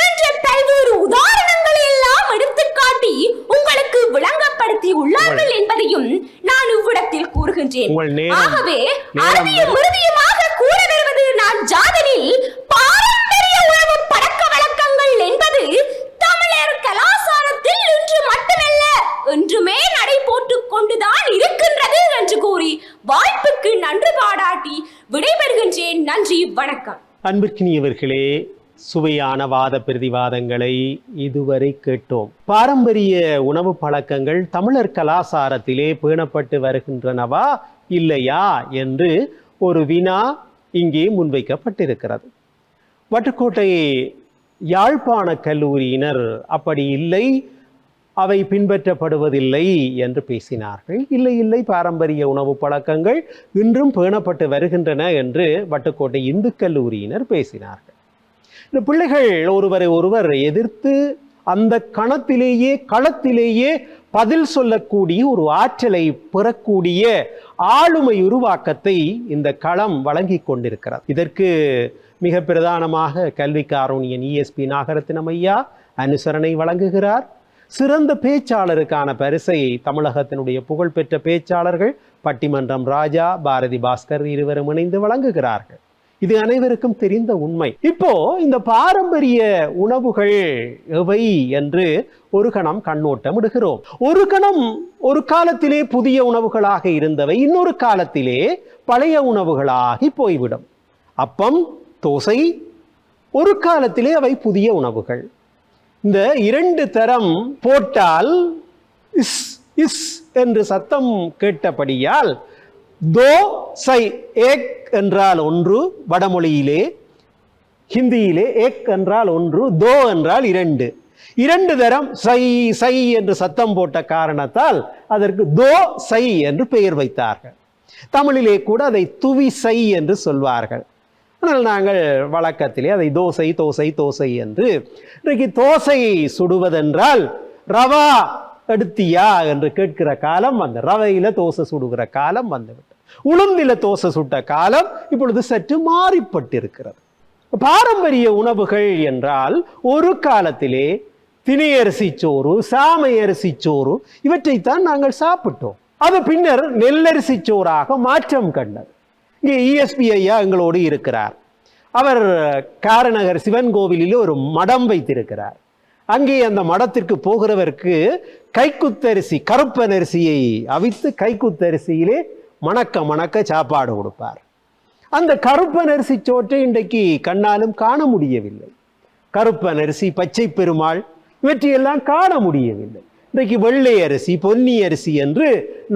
என்ற பல்வேறு உதாரணங்களை எல்லாம் எடுத்துக்காட்டி உங்களுக்கு விளங்கப்படுத்தி உள்ளார்கள் என்பதையும் நான் இவ்விடத்தில் கூறுகின்றேன். ஆகவே இறுதியுமாக கூற வருவது நான் ஜாதனில் பாரம்பரிய உணவு பழக்க வழக்கங்கள் என்பது தமிழர் கலாச்சாரத்தில் இன்று மட்டுமல்ல என்றுமே நடை போட்டுக் கொண்டுதான் இருக்கின்றது என்று கூறி வாய்ப்புக்கு நன்றி பாராட்டி விடைபெறுகின்றேன். நன்றி, வணக்கம். அன்பிற்கினியவர்களே, சுவையான வாத பிரதிவாதங்களை இதுவரை கேட்டோம். பாரம்பரிய உணவு பழக்கங்கள் தமிழர் கலாச்சாரத்திலே பேணப்பட்டு வருகின்றனவா இல்லையா என்று ஒரு வினா இங்கே முன்வைக்கப்பட்டிருக்கிறது. வட்டுக்கோட்டை யாழ்ப்பாண கல்லூரியினர் அப்படி இல்லை, அவை பின்பற்றப்படுவதில்லை என்று பேசினார்கள். இல்லை, பாரம்பரிய உணவு பழக்கங்கள் இன்றும் பேணப்பட்டு வருகின்றன என்று வட்டுக்கோட்டை இந்து கல்லூரியினர் பேசினார்கள். இந்த பிள்ளைகள் ஒருவரை ஒருவர் எதிர்த்து அந்த களத்திலேயே பதில் சொல்லக்கூடிய ஒரு ஆற்றலை பெறக்கூடிய ஆளுமை உருவாக்கத்தை இந்த களம் வழங்கி கொண்டிருக்கிறது. இதற்கு மிக பிரதானமாக கல்வி காரூணியன் ESP நாகரத்தினம் ஐயா அனுசரணை வழங்குகிறார். சிறந்த பேச்சாளருக்கான பரிசை தமிழகத்தினுடைய புகழ்பெற்ற பேச்சாளர்கள் பட்டிமன்றம் ராஜா, பாரதி பாஸ்கர் இருவரும் இணைந்து வழங்குகிறார்கள். இது அனைவருக்கும் தெரிந்த உண்மை. இப்போ இந்த பாரம்பரிய உணவுகள் எவை என்று ஒரு கணம் கண்ணோட்டம் இடுகிறோம். ஒரு காலத்திலே புதிய உணவுகளாக இருந்தவை இன்னொரு காலத்திலே பழைய உணவுகளாகி போய்விடும். அப்பம், தோசை ஒரு காலத்திலே அவை புதிய உணவுகள். இந்த இரண்டு தரம் போட்டால் இஸ் இஸ் என்று சத்தம் கேட்டபடியால் தோசை ஏக் என்றால் ஒன்று வடமொழியிலே, ஹிந்தியிலே ஏக் என்றால் ஒன்று, தோ என்றால் இரண்டு தரம் சை சை என்று சத்தம் போட்ட காரணத்தால் அதற்கு தோ சை என்று பெயர் வைத்தார்கள். தமிழிலே கூட அதை துவிசை என்று சொல்வார்கள். ஆனால் நாங்கள் வழக்கத்திலே அதை தோசை தோசை தோசை என்று. இன்றைக்கு தோசை சுடுவதென்றால் ரவா எடுத்தியா என்று கேட்கிற காலம் வந்து, ரவையில தோசை சுடுகிற காலம் வந்துவிட்டது. உளுந்தில தோசை சுட்ட காலம் இப்பொழுது சற்று மாறிப்பட்டிருக்கிறது. பாரம்பரிய உணவுகள் என்றால் ஒரு காலத்திலே திணையரிசி சோறு, சாமை அரிசி சோறு இவற்றைத்தான் நாங்கள் சாப்பிட்டோம். அது பின்னர் நெல்லரிசி சோறாக மாற்றம் கண்டது. இங்கே ESP ஐயா எங்களோடு இருக்கிறார். அவர் காரநகர் சிவன் கோவிலில் ஒரு மடம் வைத்திருக்கிறார். அங்கே அந்த மடத்திற்கு போகிறவருக்கு கைக்குத்தரிசி, கருப்பனரிசியை அவித்து கைக்குத்தரிசியிலே மணக்க மணக்க சாப்பாடு கொடுப்பார். அந்த கருப்பன் அரிசி சோற்றை இன்றைக்கு கண்ணாலும் காண முடியவில்லை. கருப்பன் அரிசி, பச்சை பெருமாள் இவற்றையெல்லாம் காண முடியவில்லை. இன்றைக்கு வெள்ளை அரிசி, பொன்னி அரிசி என்று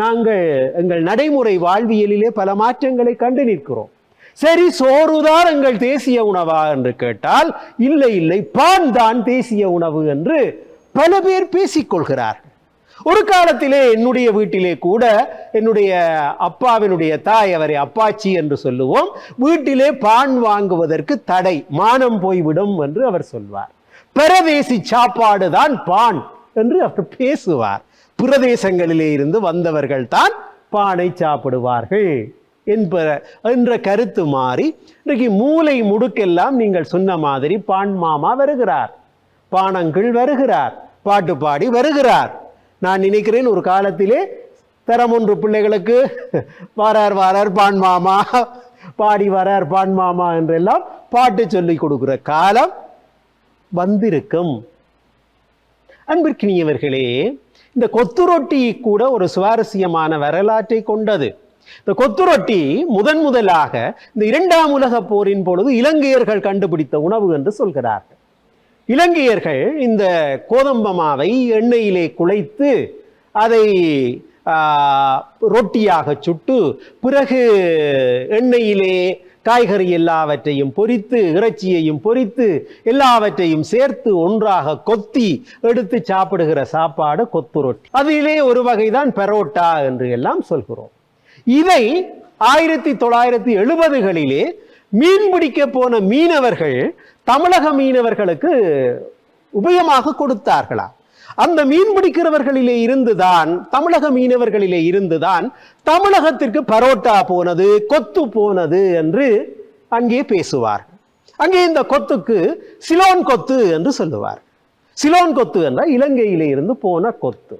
நாங்கள் எங்கள் நடைமுறை வாழ்வியலிலே பல மாற்றங்களை கண்டு நிற்கிறோம். சரி, சோறுதான் எங்கள் தேசிய உணவா என்று கேட்டால் இல்லை இல்லை, பான் தான் தேசிய உணவு என்று பல பேர் பேசிக்கொள்கிறார்கள். ஒரு காலத்திலே என்னுடைய வீட்டிலே கூட என்னுடைய அப்பாவினுடைய தாய், அவரை அப்பாச்சி என்று சொல்லுவோம், வீட்டிலே பான் வாங்குவதற்கு தடை, மானம் போய்விடும் என்று அவர் சொல்வார். பிரதேசி சாப்பாடு தான் பான் என்று அவர் பேசுவார். பிரதேசங்களிலே இருந்து வந்தவர்கள் தான் பானை சாப்பிடுவார்கள் என்ற கருத்து மாறி இன்றைக்கு மூலை முடுக்கெல்லாம் நீங்கள் சொன்ன மாதிரி பான் மாமா வருகிறார், பானங்கள் வருகிறார், பாட்டு பாடி வருகிறார். நான் நினைக்கிறேன் ஒரு காலத்திலே தரம் ஒன்று பிள்ளைகளுக்கு வாரார் வாரார் பான் மாமா, பாடி வரார் பான் மாமா என்றெல்லாம் பாட்டு சொல்லி கொடுக்கிற காலம் வந்திருக்கும். அன்பிற்கினியவர்களே, இந்த கொத்து ரொட்டி கூட ஒரு சுவாரஸ்யமான வரலாற்றை கொண்டது. இந்த கொத்து ரொட்டி முதலாக இந்த 2ஆம் உலகப் போரின் பொழுது இலங்கையர்கள் கண்டுபிடித்த உணவு என்று சொல்கிறார்கள். இலங்கையர்கள் இந்த கோதம்பமாவை எண்ணெயிலே குழைத்து அதை ரொட்டியாக சுட்டு பிறகு எண்ணெயிலே காய்கறி எல்லாவற்றையும் பொரித்து, இறைச்சியையும் பொரித்து, எல்லாவற்றையும் சேர்த்து ஒன்றாக கொத்தி எடுத்து சாப்பிடுகிற சாப்பாடு கொத்து ரொட்டி. அதிலே ஒரு வகைதான் பரோட்டா என்று எல்லாம் சொல்கிறோம். இதை 1970களிலே மீன் பிடிக்க போன மீனவர்கள் தமிழக மீனவர்களுக்கு உபயமாக கொடுத்தார்களா? அந்த மீன் பிடிக்கிறவர்களிலே இருந்துதான், தமிழக மீனவர்களிலே இருந்துதான் தமிழகத்திற்கு பரோட்டா போனது, கொத்து போனது என்று அங்கே பேசுவார்கள். அங்கே இந்த கொத்துக்கு சிலோன் கொத்து என்று சொல்லுவார். சிலோன் கொத்து என்றால் இலங்கையிலே இருந்து போன கொத்து.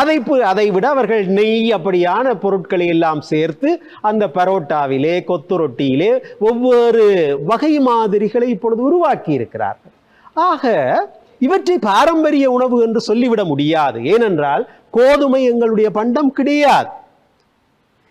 அதை விட அவர்கள் நெய் அப்படியான பொருட்களை எல்லாம் சேர்த்து அந்த பரோட்டாவிலே, கொத்து ரொட்டியிலே ஒவ்வொரு வகை மாதிரிகளை இப்பொழுது உருவாக்கி இருக்கிறார்கள். ஆக இவற்றை பாரம்பரிய உணவு என்று சொல்லிவிட முடியாது. ஏனென்றால் கோதுமை எங்களுடைய பண்டம் கிடையாது.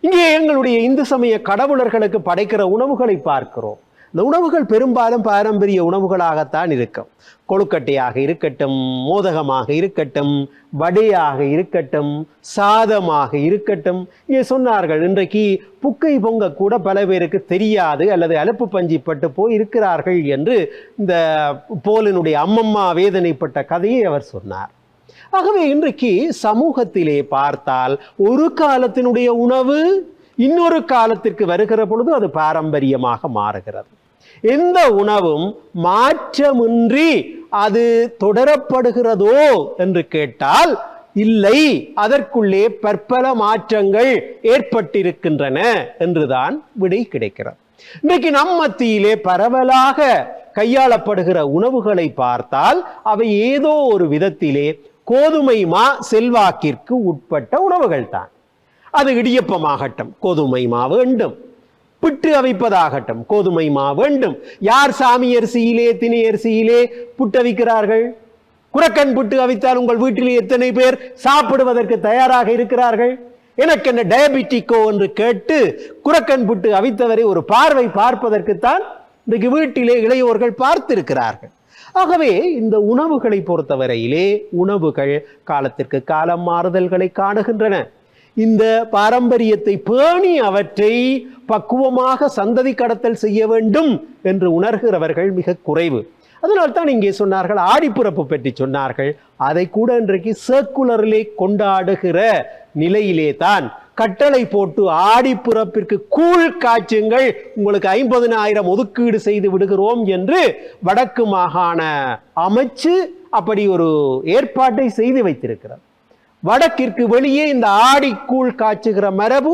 இங்கே எங்களுடைய இந்து சமய கடவுளர்களுக்கு படைக்கிற உணவுகளை பார்க்கிறோம். இந்த உணவுகள் பெரும்பாலும் பாரம்பரிய உணவுகளாகத்தான் இருக்கும். கொழுக்கட்டையாக இருக்கட்டும், மோதகமாக இருக்கட்டும், வடையாக இருக்கட்டும், சாதமாக இருக்கட்டும். இங்கே சொன்னார்கள், இன்றைக்கு புக்கை பொங்க கூட பல பேருக்கு தெரியாது அல்லது அலுப்பு பஞ்சி பட்டு போய் இருக்கிறார்கள் என்று இந்த போலினுடைய அம்மம்மா வேதனைப்பட்ட கதையை அவர் சொன்னார். ஆகவே இன்றைக்கு சமூகத்திலே பார்த்தால் ஒரு காலத்தினுடைய உணவு இன்னொரு காலத்திற்கு வருகிற பொழுது அது பாரம்பரியமாக மாறுகிறது. எந்த உணவும் மாற்றமின்றி அது தொடரப்படுகிறதோ என்று கேட்டால் இல்லை, அதற்குள்ளே பற்பல மாற்றங்கள் ஏற்பட்டிருக்கின்றன என்றுதான் விடை கிடைக்கிறது. இன்றைக்கு நம் மத்தியிலே பரவலாக கையாளப்படுகிற உணவுகளை பார்த்தால் அவை ஏதோ ஒரு விதத்திலே கோதுமை மா செல்வாக்கிற்கு உட்பட்ட உணவுகள் தான். அது இடியப்பமாகட்டும் கோதுமை மா வேண்டும், புட்டு அவிப்பதாகட்டும் கோதுமை மா வேண்டும். யார் சாமி அரிசியிலே, திணை அரிசியிலே புட்டவிக்கிறார்கள்? குரக்கன் புட்டு அவித்தால் உங்கள் வீட்டிலே எத்தனை பேர் சாப்பிடுவதற்கு தயாராக இருக்கிறார்கள்? எனக்கு என்ன டயபெட்டிக்கோ என்று கேட்டு குரக்கன் புட்டு அவித்தவரை ஒரு பார்வை பார்ப்பதற்குத்தான் இன்றைக்கு வீட்டிலே இளையோர்கள் பார்த்திருக்கிறார்கள். ஆகவே இந்த உணவுகளை பொறுத்தவரையிலே உணவுகள் காலத்திற்கு காலம் மாறுதல்களை காணுகின்றன. இந்த பாரம்பரியத்தை பேணி அவற்றை பக்குவமாக சந்ததி கடத்தல் செய்ய வேண்டும் என்று உணர்கிறவர்கள் மிக குறைவு. அதனால்தான் இங்கே சொன்னார்கள், ஆடிப்பிறப்பு பற்றி சொன்னார்கள். அதை கூட இன்றைக்கு சர்க்குலரிலே கொண்டாடுகிற நிலையிலே தான் கட்டளை போட்டு ஆடிப்பிறப்பிற்கு கூழ் காய்ச்சுங்கள், உங்களுக்கு 50,000 ஒதுக்கீடு செய்து விடுகிறோம் என்று வடக்கு மாகாண அமைச்சு அப்படி ஒரு ஏற்பாட்டை செய்து வைத்திருக்கிறார். வடக்கிற்கு வெளியே இந்த ஆடிக்கூழ் காய்ச்சுகிற மரபு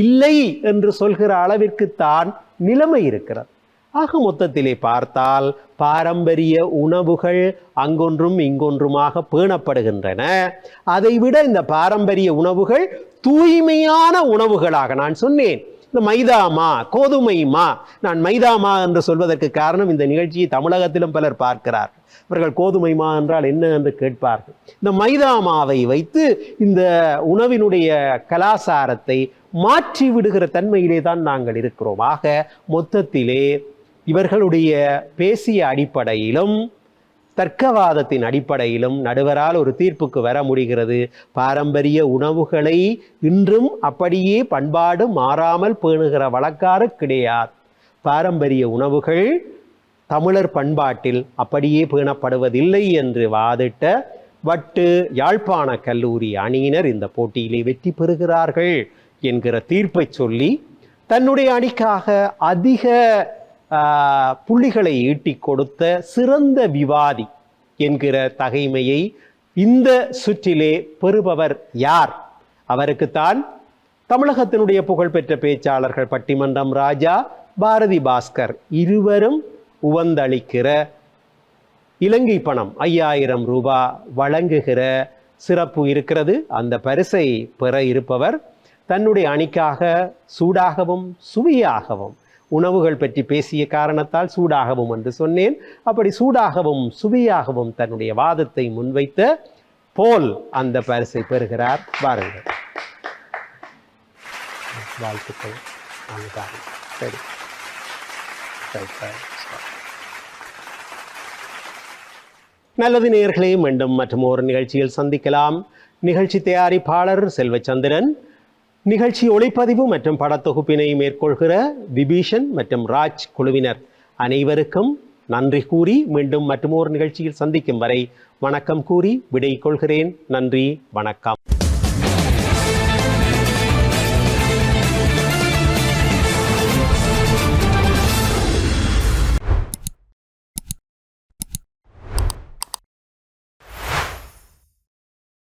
இல்லை என்று சொல்கிற அளவிற்குத்தான் நிலைமை இருக்கிறது. ஆக மொத்தத்திலே பார்த்தால் பாரம்பரிய உணவுகள் அங்கொன்றும் இங்கொன்றுமாக பேணப்படுகின்றன. அதைவிட இந்த பாரம்பரிய உணவுகள் தூய்மையான உணவுகளாக, நான் சொன்னேன் இந்த மைதாமா, கோதுமைமா. நான் மைதாமா என்று சொல்வதற்கு காரணம், இந்த நிகழ்ச்சியை தமிழகத்திலும் பலர் பார்க்கிறார். அவர்கள் கோதுமைமா என்றால் என்ன என்று கேட்பார்கள். இந்த மைதாமாவை வைத்து இந்த உணவினுடைய கலாசாரத்தை மாற்றி விடுகிற தன்மையிலே தான் நாங்கள் இருக்கிறோம். ஆக மொத்தத்திலே இவர்களுடைய பேசிய அடிப்படையிலும் தர்க்கவாதத்தின் அடிப்படையிலும் நடுவரால் ஒரு தீர்ப்புக்கு வர முடிகிறது. பாரம்பரிய உணவுகளை இன்றும் அப்படியே பண்பாடு மாறாமல் பேணுகிற வழக்காறு கிடையாது. பாரம்பரிய உணவுகள் தமிழர் பண்பாட்டில் அப்படியே பேணப்படுவதில்லை என்று வாதிட்ட வட்டு யாழ்ப்பாண கல்லூரி அணியினர் இந்த போட்டியிலே வெற்றி பெறுகிறார்கள் என்கிற தீர்ப்பை சொல்லி தன்னுடைய அணிக்காக அதிக புள்ளிகளை ஈட்டி கொடுத்த சிறந்த விவாதி என்கிற தகைமையை இந்த சுற்றிலே பெறுபவர் யார்? அவருக்குத்தான் தமிழகத்தினுடைய புகழ்பெற்ற பேச்சாளர்கள் பட்டிமன்றம் ராஜா, பாரதி பாஸ்கர் இருவரும் உவந்தளிக்கிற இலங்கை பணம் 5000 ரூபாய் வழங்குகிற சிறப்பு இருக்கிறது. அந்த பரிசை பெற இருப்பவர் தன்னுடைய அணிக்காக சூடாகவும் சுவையாகவும், உணவுகள் பற்றி பேசிய காரணத்தால் சூடாகவும் என்று சொன்னேன், அப்படி சூடாகவும் சுவையாகவும் தன்னுடைய வாதத்தை முன்வைத்த போல் அந்த பரிசை பெறுகிறார். வாருங்கள். வாழ்த்துக்கள். சரி, நல்லது நேயர்களே, மீண்டும் மற்றும் ஒரு நிகழ்ச்சியில் சந்திக்கலாம். நிகழ்ச்சி தயாரிப்பாளர் செல்வச்சந்திரன், நிகழ்ச்சி ஒளிப்பதிவு மற்றும் படத்தொகுப்பினை மேற்கொள்கிற விபீஷன் மற்றும் ராஜ் குழுவினர் அனைவருக்கும் நன்றி கூறி மீண்டும் மற்றும் ஒரு நிகழ்ச்சியில் சந்திக்கும் வரை வணக்கம் கூறி விடை கொள்கிறேன். நன்றி, வணக்கம்.